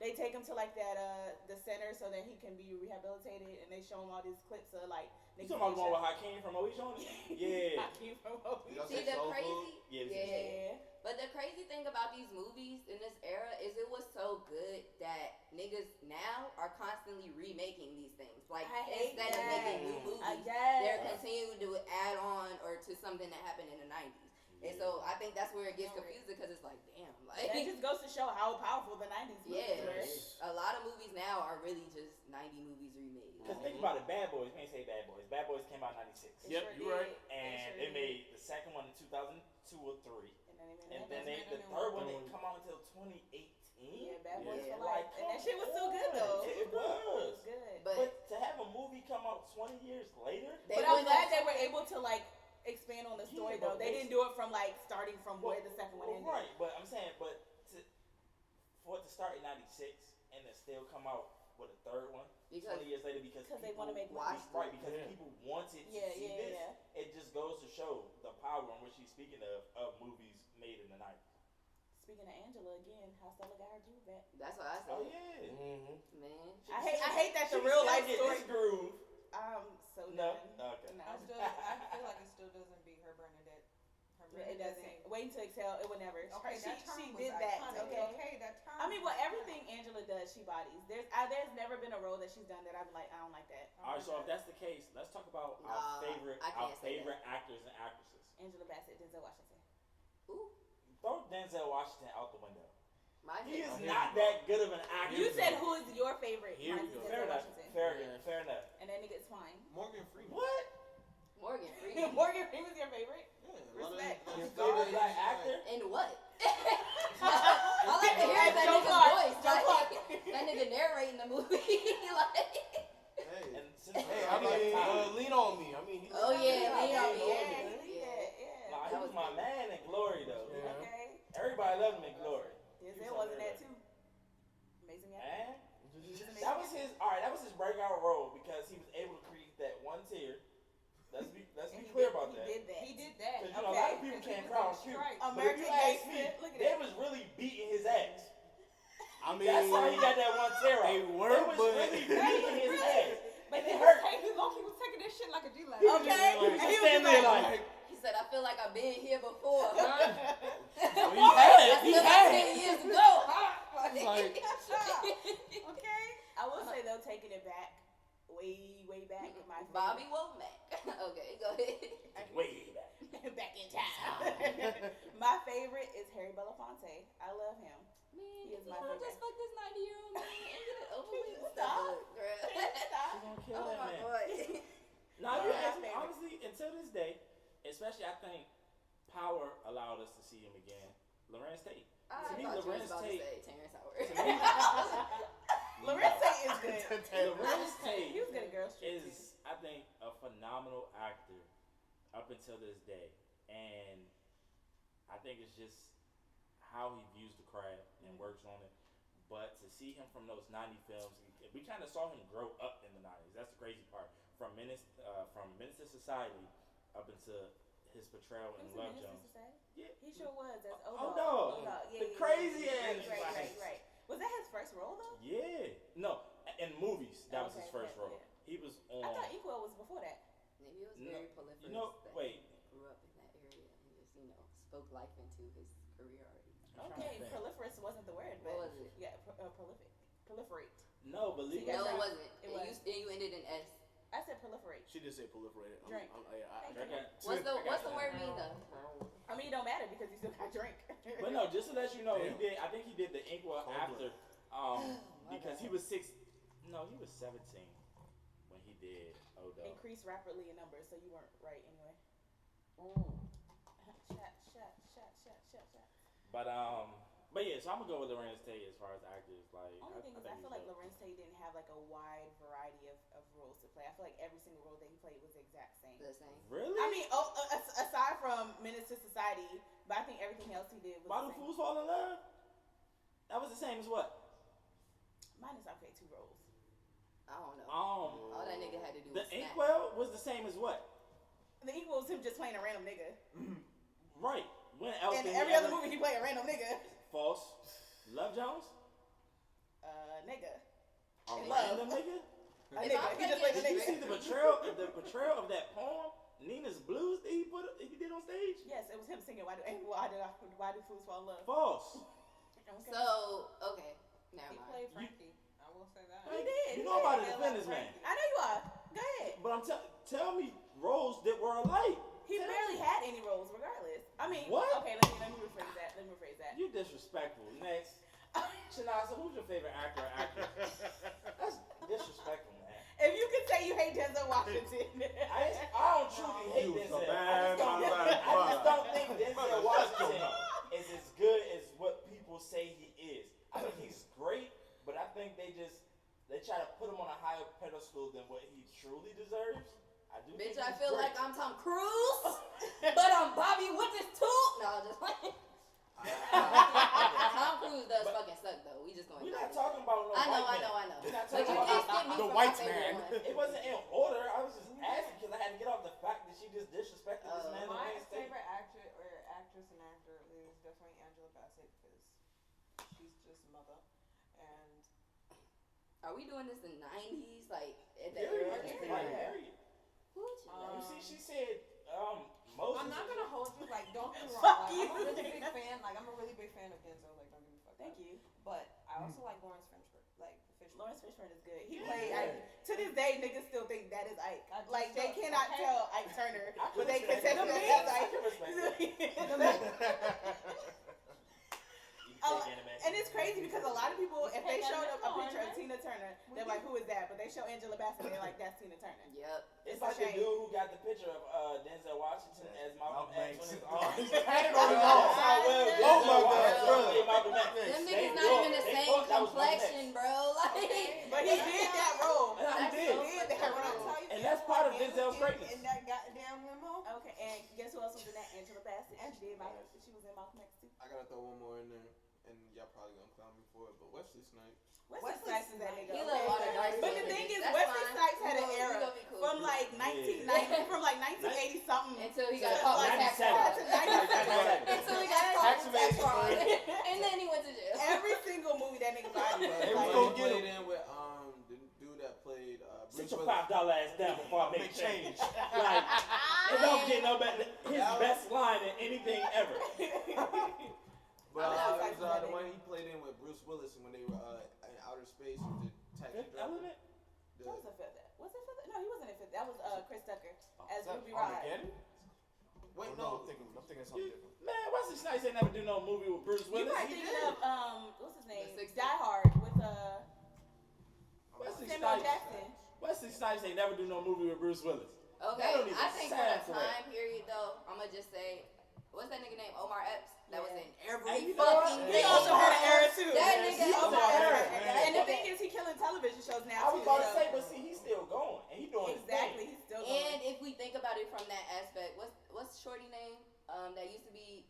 they take him to like that, the center so that he can be rehabilitated, and they show him all these clips of like. You talking about the one with Hakeem from Moesha on it? Yeah. Hakeem from Moesha. Y'all See, say the Soul crazy. Food? Yeah. But the crazy thing about these movies in this era is it was so good that niggas now are constantly remaking these things. Like, I hate instead of that. making new movies, Yes. they're continuing to add on or to something that happened in the 90s. And so I think that's where it gets confusing because it's like, damn, That like, just goes to show how powerful the 90s movies yeah, were. a lot of movies now are really just 90 movies remade. Because think about it, Bad Boys, we ain't say Bad Boys. Bad Boys came out in 96. They Yep, sure you right. did. And they made the second one in 2002 or 3. And then the third one didn't come out until 2018. Yeah, Bad Boys Yeah. for life. And that shit was still good Come though. on. It It was. was good. But But to have a movie come out 20 years later, they But I'm wouldn't glad have- they were able to like expand on the story Yeah, though. but They didn't do it from like starting from where the second one ended. Right, but I'm saying, for it to start in 96 and to still come out with a third one Because 20 years later because they people wanna make money. right, because Yeah. people wanted to Yeah, see yeah, this. yeah. It just goes to show the power in which she's speaking of movies made in the 90s. Speaking of Angela again, how Stella got her groove back. That's what I said. Oh yeah. Mm-hmm. Man. I hate that the She real still life get story. this groove. I'm so No. done. Okay. No. I feel like it still doesn't beat her Bernadette. Her It Bernadette doesn't. scene. Waiting to exhale, it would never. Okay, that term she was did that. iconic. Okay. That term. I mean, well, was everything iconic. Angela does, she bodies. There's never been a role that she's done that I'm like, I don't like that. All right, so if that's the case, let's talk about Nah, our favorite I can't say actors and actresses. Angela Bassett, Denzel Washington. Ooh, Throw Denzel Washington out the window. my He is favorite. not that good of an actor. You said who is your favorite? Here we Mine's go. Denzel Fair enough. Washington. Fair enough. And that nigga's fine. Morgan Freeman. What? Morgan Freeman. Morgan Freeman's your favorite? Yeah, a lot of Respect. his Your favorite stars- black my man in Glory though. Yeah. Okay. Everybody loved him in Glory. Denzel wasn't that too. Amazing actor. Man, that was his. All right, that was his breakout role because he was able to create that one tear. Let's be clear about that. He did that. He did that. Because a lot of people can't crown him cute. But if American you ask me, Gangster, look at they that. was really beating his ass. I mean, That's why he got that one tear out. they were, They was but really beating his ass. But And it he hurt. was taking this shit like a G-Line. He was Okay. just like, And he was stand there like, He said, I feel like I've been here before, huh? he I had. 10 years ago, huh? Like, Okay. I will say though, taking it back, way back, my favorite. Bobby Womack. Okay, go ahead. way back. back in time. My favorite is Harry Belafonte. I love him. Man, He is my just favorite. fuck this 90-year-old man and get it over with. Stop. Girl. Stop. She's gonna kill Oh that my man. God. Now you Yeah. ask me, honestly, until this day, especially I think Power allowed us to see him again. Lorenz Tate. I To me, thought you was Lorenz about to Tate. say Terrence Howard. To me, Lorenz Tate is good. Lorenz Tate He was good at Girls Trip too. is, I think, a phenomenal actor up until this day, and I think it's just how he views the craft and works on it. But to see him from those '90 films, we kind of saw him grow up in the '90s. That's the crazy part. From Menace to Society up into his portrayal in He was Love in Menace Jones. to Society? Yeah. He sure was. That's Oh, O-Dog. no. O-Dog. Yeah, The yeah, crazy yeah. ass Right. Was that his first role though? Yeah. No, in movies, that was his Okay, first yeah, role. yeah. He was on. I thought Equal was before that. Maybe it was No, very proliferous. you know, that wait. he grew up in that area and just, spoke life into his career already. I'm trying to Okay, think. proliferous wasn't the word, but What was it? yeah, prolific, proliferate. No, believe Yeah, No, right. it wasn't. It And was. you ended in S. I said proliferate. she just said proliferated. Drink. Drink it. What's the word mean though? I mean, it don't matter because you still got drink. But no, just to let you know, Damn. I think he did the Inkwell Cold after, because he was 17 when he did O-Dog. Increased rapidly in numbers, so you weren't right anyway. Shot. But yeah, so I'm gonna go with Lorenz Tate as far as actors. Like, Only thing is, I think feel he's like dope. Lorenz Tate didn't have like a wide variety of roles to play. I feel like every single role that he played was the exact same. The same. Really? I mean, aside from Menace to Society, but I think everything else he did was Why do the same. fools fall in love? That was the same as what? Minus I played 2 roles. I don't know. Um, All that nigga had to do the was snap. Inkwell was the same as what? The equal was him just playing a random nigga. Right. When else? In did every he other ever- movie, he played a random nigga. False. Love Jones? Nigga. A In Love. random nigga? A If nigga. I'm He just played a Did you nigga. see the betrayal of that poem, Nina's Blues, that he did on stage? Yes, it was him singing. Why do fools fall in love? False. Okay. So, okay. Never He mind. played Frankie. I will say that. He did. You know I'm about to defend this man. I know you are. Go ahead. But tell me roles that were alike. He barely had any roles, regardless. I mean, What? Okay, let me rephrase that. You disrespectful. Next. Shanaza, who's your favorite actor or actress? That's disrespectful, man. If you could say you hate Denzel Washington, I don't truly hate You Denzel. so bad, I just don't think Denzel Washington is as good as what people say he is. I think he's great, but I think they try to put him on a higher pedestal than what he truly deserves. I do Bitch, think I he's feel great. like I'm Tom Cruise, but I'm Bobby with this too. No, just like Tom Cruise does fucking suck though. We just going. We're not talking about no I know. white man. We're not But talking you about can't skip me the from white my favorite man. one. It wasn't in order. I was just asking because I had to get off the fact that she just disrespected this man. My Lorenz Tate. favorite actor or actress and actor is definitely Angela Bassett because she's just mother. And Are we doing this in '90s? Like at the Period. era? Period. What you You know? see, she said, Moses. I'm not gonna hold you. Like, don't get me wrong. Fuck Like, you. I'm a really big fan. Like, I'm a really big fan of Denzel. Like, don't get me fucked thank up. you. But I also like Lawrence Fishburne. Like Fishburne. Lawrence Fishburne is good. He Yeah. played to this day. Niggas still think that is Ike. I just Like they don't- cannot okay. tell Ike Turner, I can but they can respect tell that. him that's I Ike. can respect that. You can take anime. And it's crazy because a lot of people, if they Take that showed up a nigga picture on, of Tina Turner, they're like, "Who is that?" But they show Angela Bassett, they're like, "That's Tina Turner." Yep. It's It's like a the shame. dude who got the picture of Denzel Washington as Malcolm X on his arm. He's That's painted on his how arm. well Oh Denzel my God, Washington bro. played Malcolm X. Them They niggas not thought- even the they same thought that was Malcolm X. complexion, bro. Like, But he did that role. Yeah, he did. He did that When I role. tell you, And that's part of him Denzel's in- greatness. In that goddamn limo. Okay, and guess who else was in that? Angela Bassett. That's it. She did Malcolm. She was in Malcolm X too. I gotta throw one more in there, and y'all probably gonna clown me for it, but Wesley Snipes. Wesley Snipes is that nigga. He look water dark. But the thing is, That's Wesley fine. Snipes had an We era gonna be cool. from like 1990, from like 1980 something Until he got to caught with like tax 97. fraud. to 97. Until he got caught Tax with tax evasion. fraud. And then he went to jail. Every single movie that nigga body was. Hey, we Like, gonna He get played him. in with the dude that played Sit Bruce your Willis. $5 ass down before I make Make change. change. Like, it don't get no better. His best line in anything ever. But I know it was exactly the what one he played in with Bruce Willis when they were in outer space with the taxi Fifth driver. Element? That was a fifth. Was it fifth? No, he wasn't in fifth. That was Chris Tucker as Is that Ruby Rod. Armageddon? Wait, Oh, no. I'm thinking something different. Man, Wesley Snipes ain't never do no movie with Bruce You Willis. might He thinking did. of what's his name? The 60s. Die Hard with Wesley Samuel Snipes. Jackson. Wesley Snipes ain't never do no movie with Bruce Willis. Okay, That don't even I think for sound the correct. time period though, I'm gonna just say, what's that nigga name? Omar Epps. That was in Hey, every you know what? fucking He thing. also had an era too. That Yes, nigga he also also had an had era. an era. That And the nigga- thing is, he killing television shows now I was too. about to so- say, but see, he's still going and he doing Exactly, his he's still And going. if we think about it from that aspect, what's Shorty name? That used to be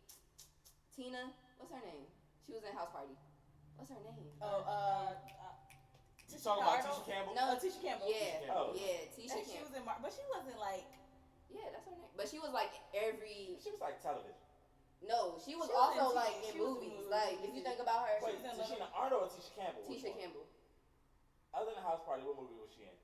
Tina. What's her name? She was in House Party. What's her name? You talking about Tisha Campbell? No, Tisha Campbell. Yeah, Oh. yeah, Tisha And she Campbell. was in, but she wasn't like. Yeah, that's her name. But she was like every. She was like television. No, she was She was also in like TV. in She was in movies. movies. Like if you think about her, Wait, was in Tashina Arnold or Tisha Campbell? Which Tisha one? Campbell. Other than House Party, what movie was she in?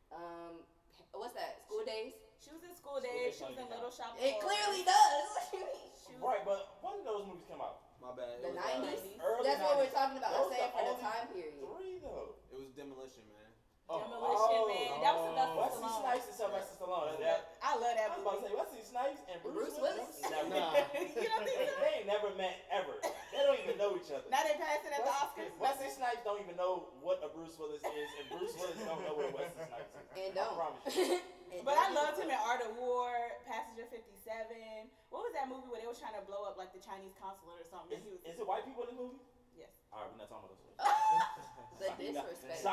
What's that? School Days. She was in School Days. She was in Days. Little Shop of It Horrors. clearly does. What you mean? She was- Right, but when did those movies come out? My bad. The It was, 90s. Early That's what we're 90s. talking about. I'm Those saying the for the only time period. Three though. It was Demolition Man. Demolition Man. That was Sylvester Wesley Stallone. Snipes and Sylvester Stallone. That, I love I that was about to movie. say Wesley Snipes and Bruce Willis. Never. Nah. You don't think so? They ain't never met ever. They don't even know each other. Now they passing at the Oscars. Wesley Snipes don't even know what a Bruce Willis is, and Bruce Willis don't know what Wesley Snipes is. And I don't. promise you. And But I don't. loved him in Art of War, Passenger 57. What was that movie where they was trying to blow up like the Chinese consulate or something? Is, is it white people in the movie? Yes. All right, we're not talking about those. The disrespect.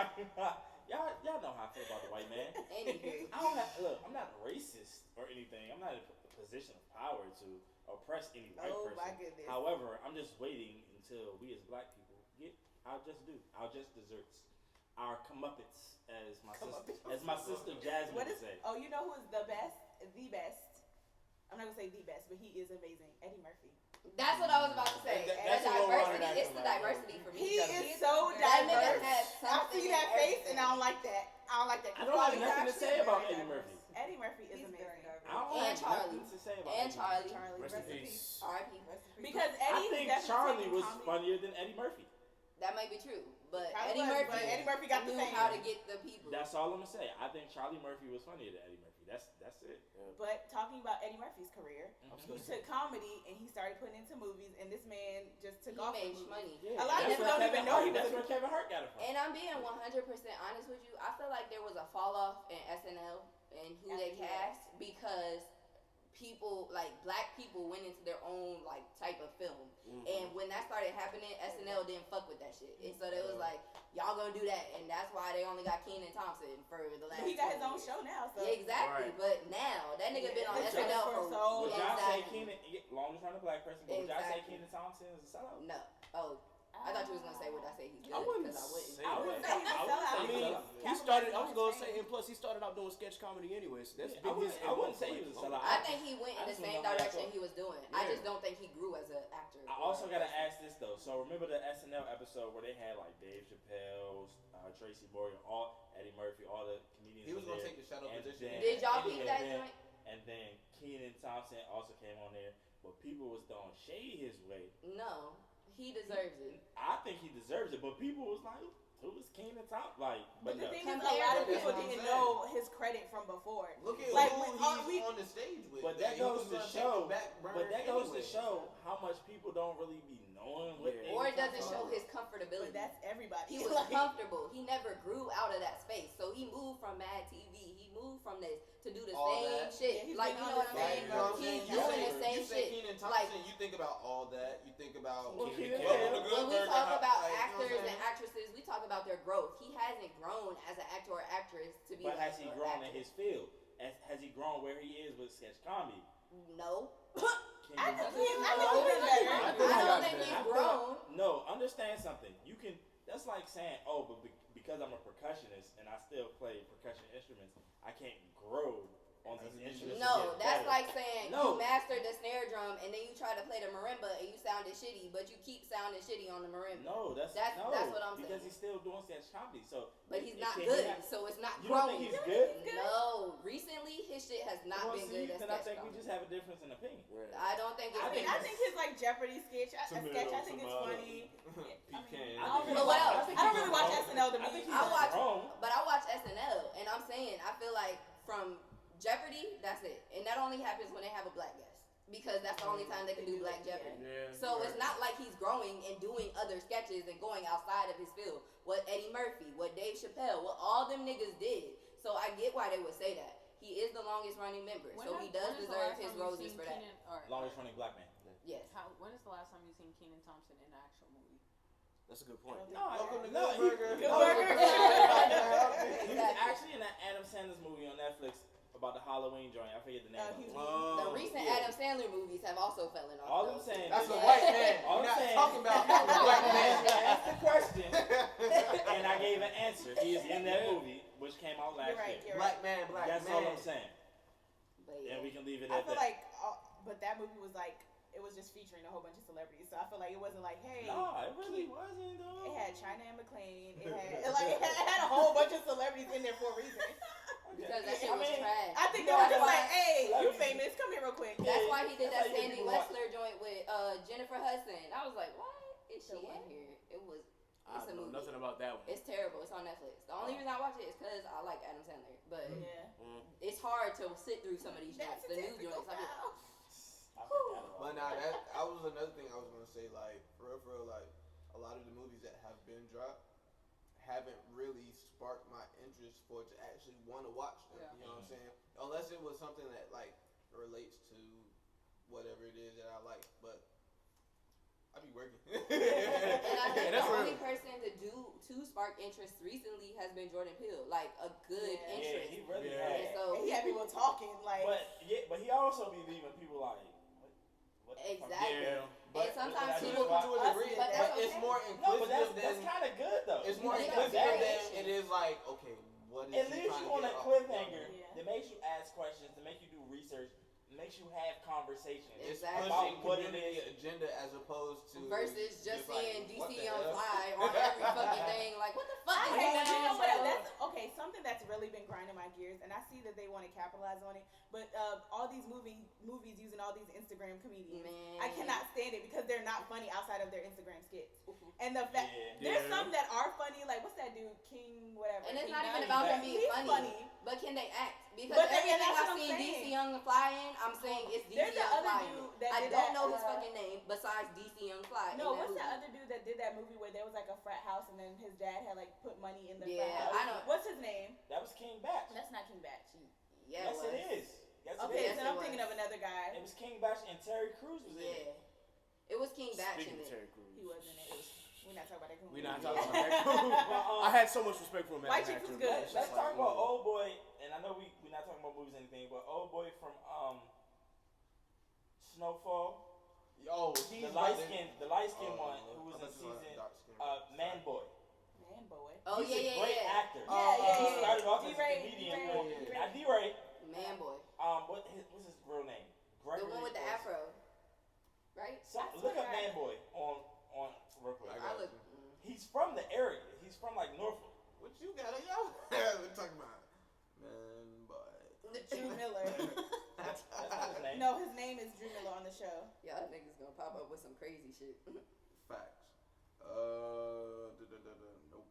Y'all know how I feel about the white man. Anywho. I don't have, look, I'm not racist or anything. I'm not in a position of power to oppress any white Oh person. my goodness. However, I'm just waiting until we as black people get our just due, our just desserts, our comeuppance, as my sister Jasmine What would is? say. Oh, you know who is the best? The best. I'm not gonna say the best, but he is amazing. Eddie Murphy. That's what I was about to say. That's The a little diversity. running It's the act, diversity for me. He is so That nigga diverse. has I something see in that face and everything. I don't like that. I don't like that. I don't have He's nothing to actually say about very Eddie diverse. Murphy. Eddie Murphy is He's very amazing. I don't And have Charlie. nothing to say about And Eddie Charlie. Charlie. Rest in Rest in peace. R.I.P. Because I Eddie think definitely Charlie taking was comedy. funnier than Eddie Murphy. That might be true, but Probably Eddie was, Murphy, but Eddie Murphy got the knew fame. how to get the people. That's all I'm gonna say. I think Charlie Murphy was funnier than Eddie Murphy. That's it. But talking about Eddie Murphy's career, Mhm. he took comedy and he started putting into movies, and this man just took He off. made in movies. money. A lot of That's people where don't even Kevin know Hart- he That's was. where Kevin Hart got it from. And I'm being 100% honest with you. I feel like there was a fall off in SNL and who they After that. cast because people, like black people, went into their own like type of film. And when that started happening, SNL didn't fuck with that shit. And so they was like, y'all gonna do that, and that's why they only got Kenan Thompson for the last. But he got his 20 own years. show now, so Yeah, exactly. Right. But now that nigga been on Yeah, SNL for for so Would y'all say exactly. Kenan, longest running black person, but would y'all say Exactly. Kenan Thompson is a sellout? No. Oh, I thought you was gonna say would I say he's good? I wouldn't 'Cause I wouldn't. say I that. wouldn't say he's a I wouldn't sellout. say I mean, he's a sellout. he started. I was gonna say, and plus he started out doing sketch comedy anyway. So that's been his. I wouldn't say he was a sellout. I think he went I in the just same went on that direction thought. he was doing. I Yeah. just don't think he grew as an actor. I also gotta ask this though. So remember the SNL episode where they had like Dave Chappelle, Tracy Morgan, all Eddie Murphy, all the comedians. He was were gonna there. take the shadow And position. then- Did y'all and peep then- that then- joint? And then Kenan Thompson also came on there, but people was throwing shade his way. No, he deserves it. I think he deserves it, but people was like, "Who was Kenan Thompson?" Like, But but the no. thing is, a Compared lot to of people that's what I'm didn't saying. know his credit from before. Look at Like, who we- he's on the stage with. But that He goes was to gonna take show. the back burner But that goes to anyway. show how much people don't really be knowing what. Yeah. they Or it was doesn't talking show about. his comfortability. But that's everybody. He was Like, comfortable. He never grew out of that space. So he moved from Mad TV. He moved from this to do the All same that. shit. Yeah, he's Like, been you on know what I'm the Like, saying? you know what I'm saying? He's doing the same you say shit. Kenan Thompson, Like, you think about all that. You think about Well, Kenan Welcome Thompson- to when we Good talk Burger, about like, you know what I'm actors and saying? actresses, we talk about their growth. He hasn't grown as an actor or actress to be But like has he an grown in actor. his field? Has he grown where he is with sketch comedy? No. I you- think he's been better. I I think don't he think got he's better. grown. No, understand something. You can. That's like saying, oh, but because I'm a percussionist and I still play percussion instruments, I can't grow on these instruments. No, and get that's better. like saying No. you mastered the snare drum and then you try to play the marimba and you sounded shitty, but you keep sounding shitty on the marimba. No, that's That's what I'm because saying. he's still doing sketch comedy. So, But he's it not can't be good, that- so it's not You don't growing. think he's good? No, recently his shit has not Well, been see, good at then I sketch think we comedy. just have a difference in opinion. I don't think it's I think his like Jeopardy sketch, I think it's funny. Pecan. But what else? I don't really watch SNL to I think be. he's I watch, grown. but I watch SNL, and I'm saying I feel like from Jeopardy, that's it, and that only happens when they have a black guest because that's the only time they can do Black Jeopardy. Yeah. So it's not like he's growing and doing other sketches and going outside of his field. What Eddie Murphy, what Dave Chappelle, what all them niggas did. So I get why they would say that. He is the longest running member, so he does deserve his roses for that. Longest running black man. Yes. When is the last time you seen Kenan Thompson in an actual movie? That's a good point. Welcome to No, Good Burger. Good Burger. He was actually in that Adam Sandler's movie on Netflix about the Halloween joint. I forget the name. of it. The recent Adam Sandler movies have also fallen off. All though. I'm saying That's is a white man. All We're I'm not saying- talking about a white man. I asked the question and I gave an answer. He is in that movie, which came out last You're right. year. You're right. Black man, black That's man. all I'm saying. But And yeah. we can leave it I at feel that. like, but that movie was like, it was just featuring a whole bunch of celebrities. So I feel like it wasn't like, hey, No, it really wasn't though. it had China and McClain. It had a whole bunch of celebrities in there for a reason. Because that shit I was mean, trash. I think they No, were just that's like, hey, you celebrities- famous, come here real quick. That's why he did That's that how you get Sandy people watch. Wexler joint with Jennifer Hudson. I was like, why is she The what? in here? It was. I It's a don't know movie. nothing about that one. It's terrible. It's on Netflix. The only reason I watch it is because I like Adam Sandler. But Yeah. it's hard to sit through some of these That's joints, the new typical joints. I'm like, foul. I forgot about But that. now that was another thing I was gonna say. Like for real, like a lot of the movies that have been dropped haven't really sparked my interest for it to actually want to watch them. Yeah. You know what I'm saying? Unless it was something that like relates to whatever it is that I like. But I be working. and I think that's the real. only person to spark interest recently has been Jordan Peele. Like a good Yeah. Yeah, interest. he really Yeah. And had. so And he had people talking like, But he also be leaving people like, what the fuck? Exactly. Yeah. And sometimes but people that's to a us, degree, but but that's it's okay. more No, but inquisitive that's than kind of good though. it's more Yeah, inquisitive variation. than it is like okay, what is It he leaves trying you to on a get off? cliffhanger Yeah. that makes you ask questions, that make you do research, makes you have conversations. It's Exactly. pushing About what it community is. agenda as opposed to versus just like, seeing what DC the Young hell? Fly on every fucking thing. Like, what the fuck I is hate that. going You know on? what? bro? That's okay. Something that's really been grinding my gears, and I see that they want to capitalize on it. But all these movies using all these Instagram comedians, Man. I cannot stand it because they're not funny outside of their Instagram skits. And the fact Yeah. there's Yeah. some that are funny, like what's that dude, King whatever. And it's King not even Diamond. about him being He's funny, but can they act? Because But everything that's what I've I'm seen saying. DC Young Fly in, I'm saying it's DC There's the Young other Fly dude in. that I did don't that, know his uh, fucking name besides DC Young Fly. No, in what's movie. that other dude that did that movie where there was like a frat house and then his dad had like put money in the Yeah, frat house? I know. What's his name? That was King Batch. That's not King Batch. Yeah, Yes, it is. Yes, it Okay, is. so Yes, I'm it thinking was. of another guy. It was King Batch and Terry Crews was in it. Yeah. It was King Batch Speaking in of it. Terry Crews, He was in it. We're not talking about that. we not talking about that. I had so much respect for him as White an Chicks actor. was good. but it's Let's just talk like, about whoa. Old Boy, and I know we're not talking about movies or anything, but Old Boy from Snowfall, Yo, he's the about light skin one who was I in thought you were season dark skin. Man Boy. Man, boy. Oh, He's yeah, a great yeah. actor. Yeah, He yeah. started off as a D-Ray, comedian. D-Ray. Not D-Ray. Man boy. What's his real name? The one with the Gregory afro. Right? Look up swear. Man Boy on real quick. I I got look. you. He's from the area. He's from like Norfolk. What you got, yo? We're talking about man, boy. Drew Miller. That's not his name. No, his name is Drew Miller on the show. Y'all niggas gonna pop up with some crazy shit. Facts. Nope.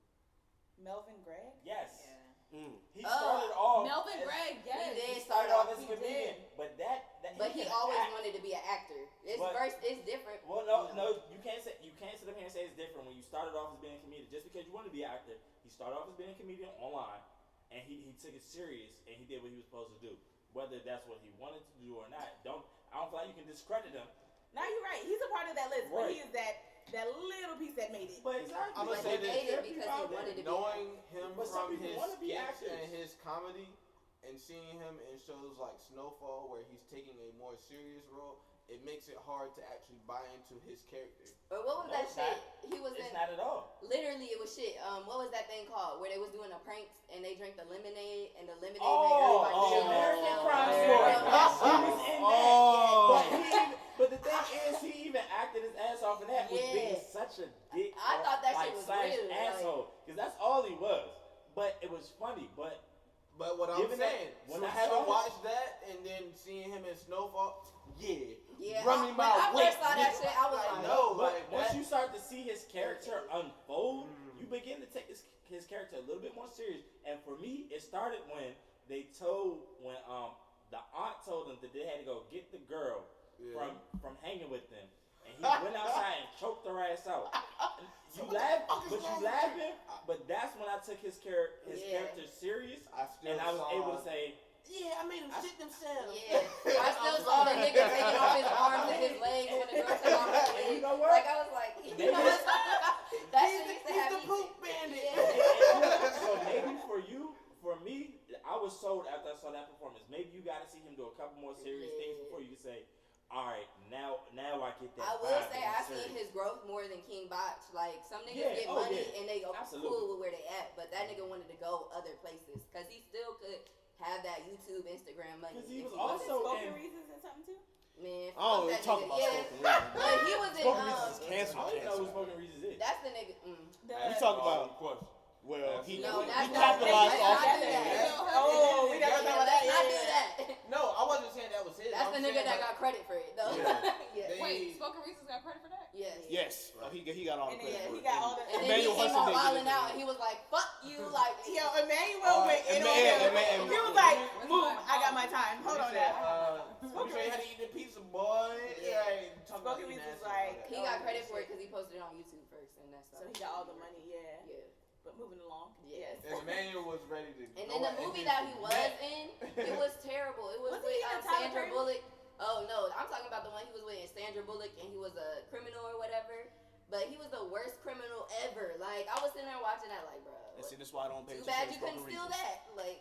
Melvin Gregg? Yes. Mm. He Oh, started off. Melvin as- Gregg, yes. did He started off as a He comedian, did. but that But he can always act. wanted to be an actor. It's But- it's different. Well, no, you can't sit up here and say it's different when you started off as being a comedian. Just because you want to be an actor, he started off as being a comedian online, and he took it serious and he did what he was supposed to do. Whether that's what he wanted to do or not, I don't feel like you can discredit him. Now you're right. He's a part of that list, but Right. he is that little piece that made it. But exactly, I'm gonna But say he this. made it because he wanted to be. Knowing him But some from people his wanna be skits actors. and his comedy, and seeing him in shows like Snowfall, where he's taking a more serious role, it makes it hard to actually buy into his character. Or what was No, that it's shit? not. He was It's in. not at all. Literally, it was shit. What was that thing called? Where they was doing the pranks and they drank the lemonade and the lemonade made everybody shit on American themselves. Crime Yeah. Story. Yeah. He was in that. But the thing is, he even acted his ass off in that, was being such a dick. I thought that like, shit was slash real. asshole, because that's all he was. But it was funny. But what I'm Given that- saying, when so I having saw it- watched that and then seeing him in Snowfall, Yeah, run me when my I weight. first saw that nigga. shit, I was like, no, But like once that, you start to see his character unfold, you begin to take his character a little bit more serious. And for me, it started when the aunt told them that they had to go get the girl from hanging with them, and he went outside and choked her ass out. You laughing, but that's when I took his character serious, and I was able to say, yeah, I made him shit themselves. yeah. I still saw the nigga taking off his arms and his legs when the girl took off her legs. you know what? Like, I was like, you know what? That shit used to He's have the me poop sick. bandit. Yeah. So maybe for me, I was sold after I saw that performance. Maybe you got to see him do a couple more serious things before you can say, all right, now I get that. I will vibe say that I've he's seen serious. his growth more than King Botch. Like, some niggas Yeah, get oh, money yeah. and they go Absolutely. cool with where they at, but that nigga wanted to go other places because he still could have that YouTube, Instagram money. 'Cause he if was wanted. also Spoken in- Reasons and something too. Man, I don't fuck really that talk nigga. about Yeah. Spoken Reasons. But he was in, Spoken Reasons is I canceled. don't even know who Spoken Reasons is. that's the nigga. We talk about, question. well, he No, he that's capitalized not off that. of That's it. not Oh, we got to talk about that. Let's not do Yeah. that. No, I wasn't saying that was his. That's I'm the nigga saying, that got credit for it, though. Yeah. Yeah. Wait, Spoken Reasons got credit for that? Yes. Yes, he got all the And credit then for he it. got all the. And then he Emmanuel came Hudson on didn't get wilding it. out, and he was like, "Fuck you!" Like, Yo, Emmanuel went in on him. He was like, "Move, I got my time. Hold on now." You say how to eat the pizza, boy. Yeah. Talk about Spoken eating Reasons ass like- and he all that. got credit for it because he posted it on YouTube first, and that's So he got all the money, yeah. Yeah. But moving along. Yes. And Emmanuel was ready to. And go then the at movie his that he was neck. in, it was terrible. It was Wasn't he with in Tyler Sandra Perry? Bullock. Oh no, I'm talking about the one he was with Sandra Bullock, and he was a criminal or whatever. But he was the worst criminal ever. Like, I was sitting there watching that, like, bro. And see, that's why I don't pay Too attention bad to you couldn't Spoken steal Reasons. that. Like,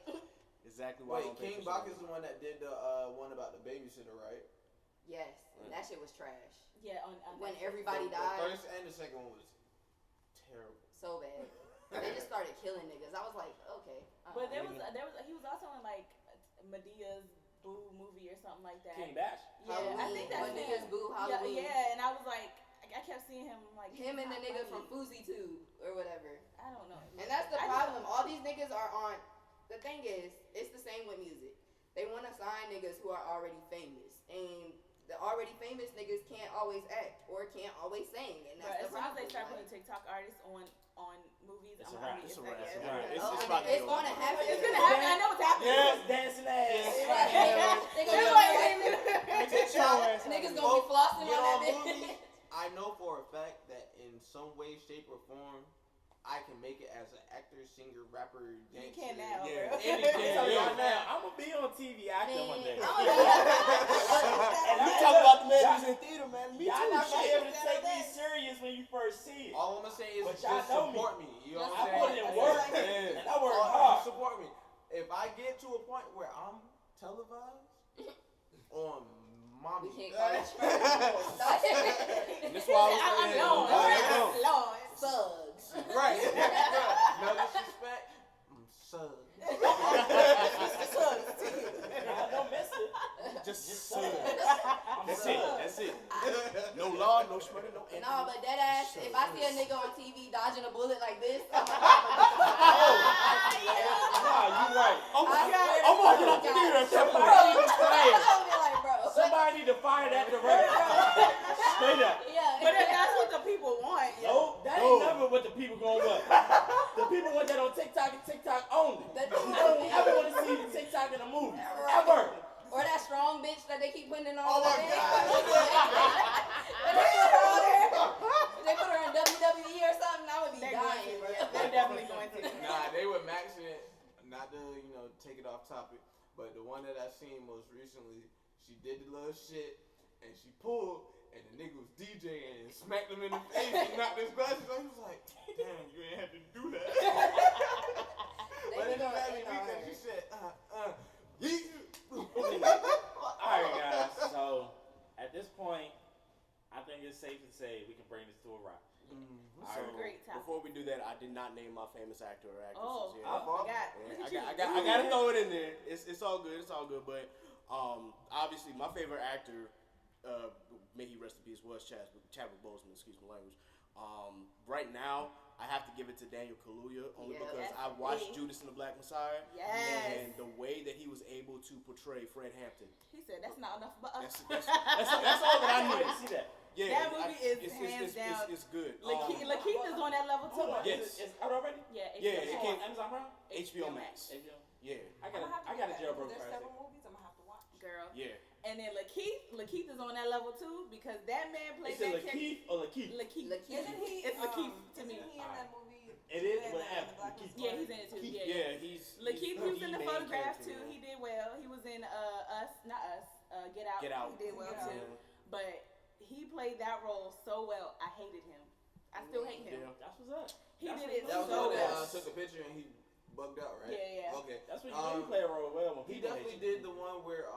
Exactly why I Wait, don't pay King attention Bach to is the one that did the one about the babysitter, right? yes, that shit was trash. Yeah, on When that. everybody The died, first and the second one was terrible. so bad. They just started killing niggas. I was like, okay. But he was also in like Medea's Boo movie or something like that. King Bash. Yeah, I think that's Medea's him. Boo, Yeah, Halloween. yeah, and I was like, I kept seeing him like Him and the he's nigga not from funny. Fousey Tube or whatever. I don't know. And that's the I just- problem. All these niggas are on. The thing is, it's the same with music. They want to sign niggas who are already famous, and the already famous niggas can't always act or can't always sing, and But that's as the soon as problem. they start Like, putting TikTok artists on movies, It's I'm a wrap. already It's a excited. wrap. It's a Yeah. wrap. oh, It's and about to it's go. gonna happen. It's gonna happen. I know it's happening. Yes, dancing ass. Right. Yeah. They They're gonna like, Get your ass out niggas of gonna be flossing Get on on that movies. bitch. I know for a fact that in some way, shape, or form, I can make it as an actor, singer, rapper, You gangster. can now, Yeah. bro. Anything. So Yeah. right now, I'm gonna be on TV acting one day. Man, I'm gonna And We I- talk about the man y'all- who's in theater, man. Me Y'all too. not gonna be Shit. able to take me serious when you first see it. All I'm gonna say is But just y'all know me. support me. You know what I I'm put saying? in work, Yeah. and I work All- hard. Support me. If I get to a point where I'm televised on we mommy, can't call it trash. And that's why I was I'm saying, Lord. yeah. Lord. Thugs. right? No disrespect. Son. I don't miss it. Just Just son. son. That's it. That's it. No law, no sweater, no anything. No, but that ass, if I see a nigga on TV dodging a bullet like this, I'm like, Nah, you right. I'm walking out the theater and Somebody somebody. need to fire. I'm be like, bro. Somebody need to fire that director. Straight up. Yeah. But that's what the people want. yo. No, that ain't never what the people gonna want. The people want that on TikTok and TikTok only. That- I don't ever want to see the TikTok in a movie. Ever. Or that strong bitch that they keep putting in Oh all the my things. God. When they put her on there, they put her in WWE or something, I would be They're going dying, to. bro. Yeah, they're definitely going to. Nah, they were maxing it. Not to take it off topic, but the one that I seen most recently, she did the little shit and she pulled, and the nigga was DJing and smacked him in the face and knocked his glasses off. He was like, "Damn, you ain't had to do that." But it They be just made me going weak in that on she her. said, Alright, guys. So, at this point, I think it's safe to say we can bring this to a wrap. So, Great topic. before we do that, I did not name my famous actor or actresses. Oh, here. I forgot. Yeah, I gotta throw it in there. It's all good. It's all good. But obviously, my favorite actor, may he rest in peace, was Chadwick Boseman. Excuse my language. Right now, I have to give it to Daniel Kaluuya only because I watched Judas and the Black Messiah. Yes. And the way that he was able to portray Fred Hampton. He said that's not enough but us. That's all that I I need. need to see that. Yeah, That movie is hands down. It's good. Lakeith is on that level too. Hold on, Yes. It's out already? Yeah, Yeah, HBO it came- Amazon Prime? HBO Max. HBO. Yeah. I got a jailbroke There's price. several movies I'm gonna have to watch. Girl. Yeah. And then Lakeith is on that level too because that man played Is it that character. Lakeith or Lakeith? Lakeith. Isn't he? It's Lakeith to me. Isn't he in that movie? It is, Judas but and F, the Black Lakeith. Yeah, Messiah? he's in it too. Yeah, Yeah, he's Lakeith, he was in the main photograph character, too. man. He did well. He was in Get Out. Get Out. He did well Get Out. too. But he played that role so well. I hated him. I still hate him. Yeah. That's what's up. He That's did what- it That was so the one that well. took a picture and he bugged out, right? Yeah, yeah. Okay. That's what you do. You play a role well when He people definitely hate you. did the one where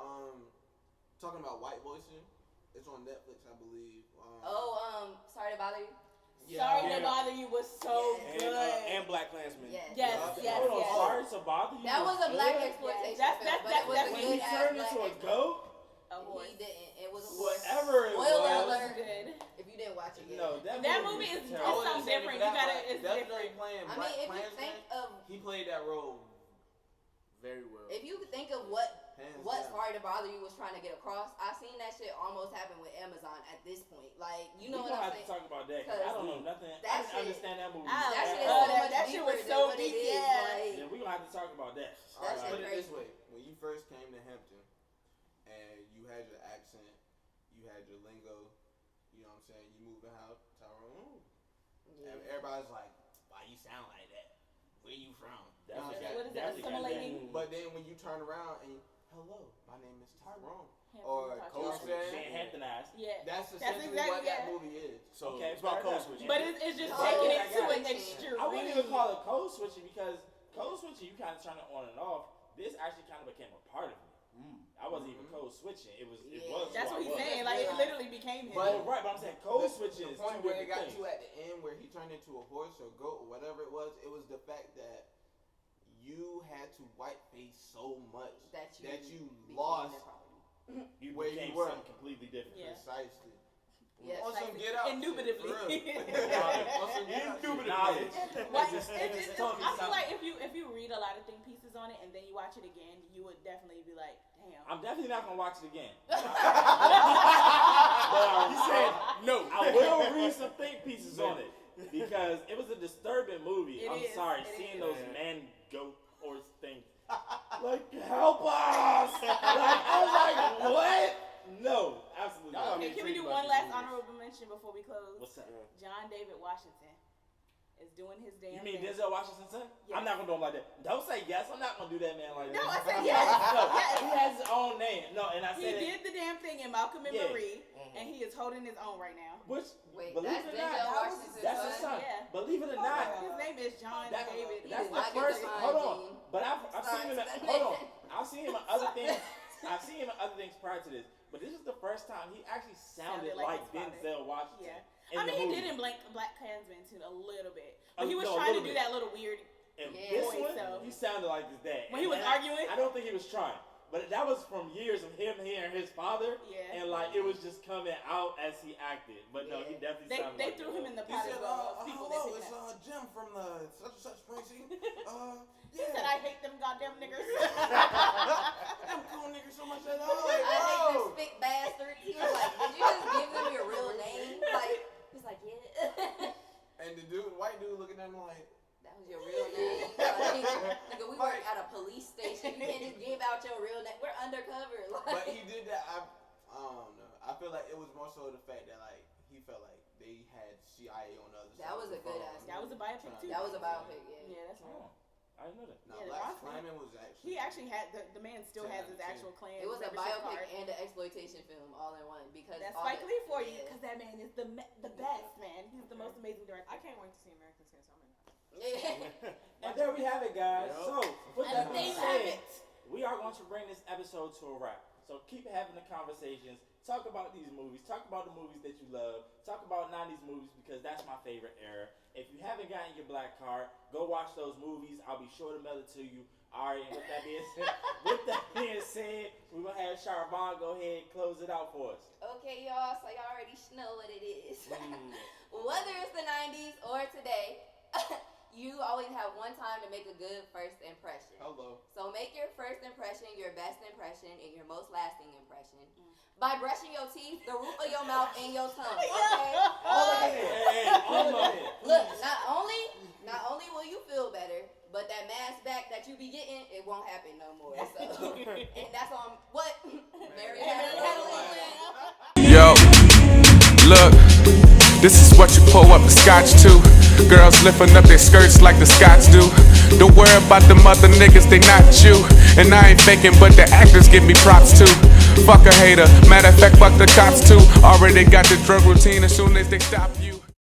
talking about white voicing. It's on Netflix, I believe. Sorry to bother you. Sorry Yeah. to bother you was so And, good. and Black Klansman. Yes. Yes, Yeah. yes, Hold on, yes. sorry to bother you. That was a black good. exploitation That's- film, that's- but it was that's- a When good he ass turned black into a exploitation. goat? A horse. He didn't. It was a Whatever it Spoiler was. alert. Good. If you didn't watch it yet. No, That movie is terrible. I wasn't something saying different. for You that, gotta- but it's definitely different. playing I Black mean, if you Klansman. think of He played that role Very well. if you think of what hands what down. Sorry to Bother You was trying to get across, I seen that shit almost happen with Amazon at this point. Like, you know we what gonna I'm have to saying? talk about that. 'Cause I Because don't know nothing. I that didn't shit- understand that movie. I That shit is love so that. much That shit deeper was than so what it deep, is. yeah. Like, Yeah, we gonna have to talk about that. That Alright, shit put it this crazy. way: when you first came to Hampton, and you had your accent, you had your lingo, you know what I'm saying? You moved the house, Tyrone. yeah. And everybody's like, "Why you sound like that? Where you from?" Definitely What is it, definitely got assimilating? But then when you turn around and hello, my name is Tyrone, Hampton or Touch. Code that. Switch. Being Hamptonized. Yeah. That's That's essentially exactly what that yeah. movie is. So Okay, it's about fair code enough. switching. But it's just Oh, taking I it to got an it. extreme. I wouldn't even call it code switching because code switching you kind of turn it on and off. This actually kind of became a part of me. I wasn't even code switching. It was. It Yeah. was. That's who what I he's was. saying. Like it literally became him. But- Oh, right, but I'm saying code switching The is point two where it different got things. to at the end, where he turned into a horse or goat or whatever it was the fact that you had to white face so much That you became lost the problem. You where you became were. something completely different. Yeah. precisely. Yes, On some like- Get Out shit, Indubitably. for real. On some Get Out shit. Knowledge. Like, Just- it's- just tell me I feel something. like if you read a lot of think pieces on it and then you watch it again, you would definitely be like, damn. I'm definitely not gonna watch it again. He said no. I will read some think pieces on it because it was a disturbing movie. It I'm is. sorry, It seeing is. those man goat horse things. Like, help us! Like, I was like, what? No, absolutely Y'all not. got me Okay, can we do intrigued one about last these movies. honorable mention before we close? What's that? John David Washington is doing his damn You mean thing. Denzel Washington's son? Yes. I'm not gonna do him like that. Don't say yes. I'm not gonna do that man like No, that. I said yes. No, Yes. he has his own name. No, and I He said it. did the damn thing in Malcolm and Yeah. Marie, and he is holding his own right now. Which, Wait, believe that's it or Denzel not, Washington's that's his son. Yeah. Believe it or not, His name is John That's- David. that's did the not get first. the Hold on, hygiene. but I've seen him. Sorry. Hold on, I've seen him in other things. I've seen him in other things prior to this, but this is the first time he actually sounded Sounded like like his father. Denzel Washington. Yeah. in I mean, the he movie. did in Black Klansman too a little bit, A- but he was no, a trying to little do bit. that little weird. And Yeah. this Boy, one, so- he sounded like his dad. When he was And arguing? I don't think he was trying, but that was from years of him hearing his father, Yeah. and like it was just coming out as he acted. But no, he Yeah. definitely sounded They like threw him in the He pot said, as well. of people that hello, did it's that. Jim from the such and such spring scene. He said, "I hate them goddamn niggers." I'm cool niggas so much that I hate I'm this thick bastard. He was like, did you just give them your real name? Like, he's like, yeah. And the dude, white dude, looking at him like, That was your real name. Like, nigga, we work at a police station. You can't just give out your real name. We're undercover. but Like, he did that. I don't know. I feel like it was more so the fact that like he felt like they had CIA on the other side. That was of a the good phone. ass That was a biopic Trying too. that was a biopic, yeah. Yeah, that's right. Oh, I didn't know that. Now, Yeah, the Black Ross man. Klansman was actually. He actually had the man still has his 10 out of 10. actual clan. It was a membership biopic card. and an exploitation film all in one because That's all Spike the- Lee for you, yeah. because that man is the best man. He's the most amazing director. I can't wait to see American Skin, so I'm in. Yeah. And there we have it, guys. Yep. So, with And that they being have said, it. we are going to bring this episode to a wrap. So keep having the conversations. Talk about these movies. Talk about the movies that you love. Talk about 90s movies because that's my favorite era. If you haven't gotten your black card, go watch those movies. I'll be sure to mail it to you. All right, and with that being said, we're going to have Charvon go ahead and close it out for us. Okay, y'all, so y'all already know what it is. Whether it's the 90s or today, you always have one time to make a good first impression. Hello. So make your first impression your best impression and your most lasting impression by brushing your teeth, the roof of your mouth, and your tongue. Okay? All of it. Look, not only will you feel better, but that mask back that you be getting, it won't happen no more. So, and that's on what Mary had a little win. Yo, look, this is what you pull up the scotch to. Girls lifting up their skirts like the Scots do. Don't worry about them other niggas, they not you. And I ain't faking, but the actors give me props too. Fuck a hater, matter of fact, fuck the cops too. Already got the drug routine as soon as they stop.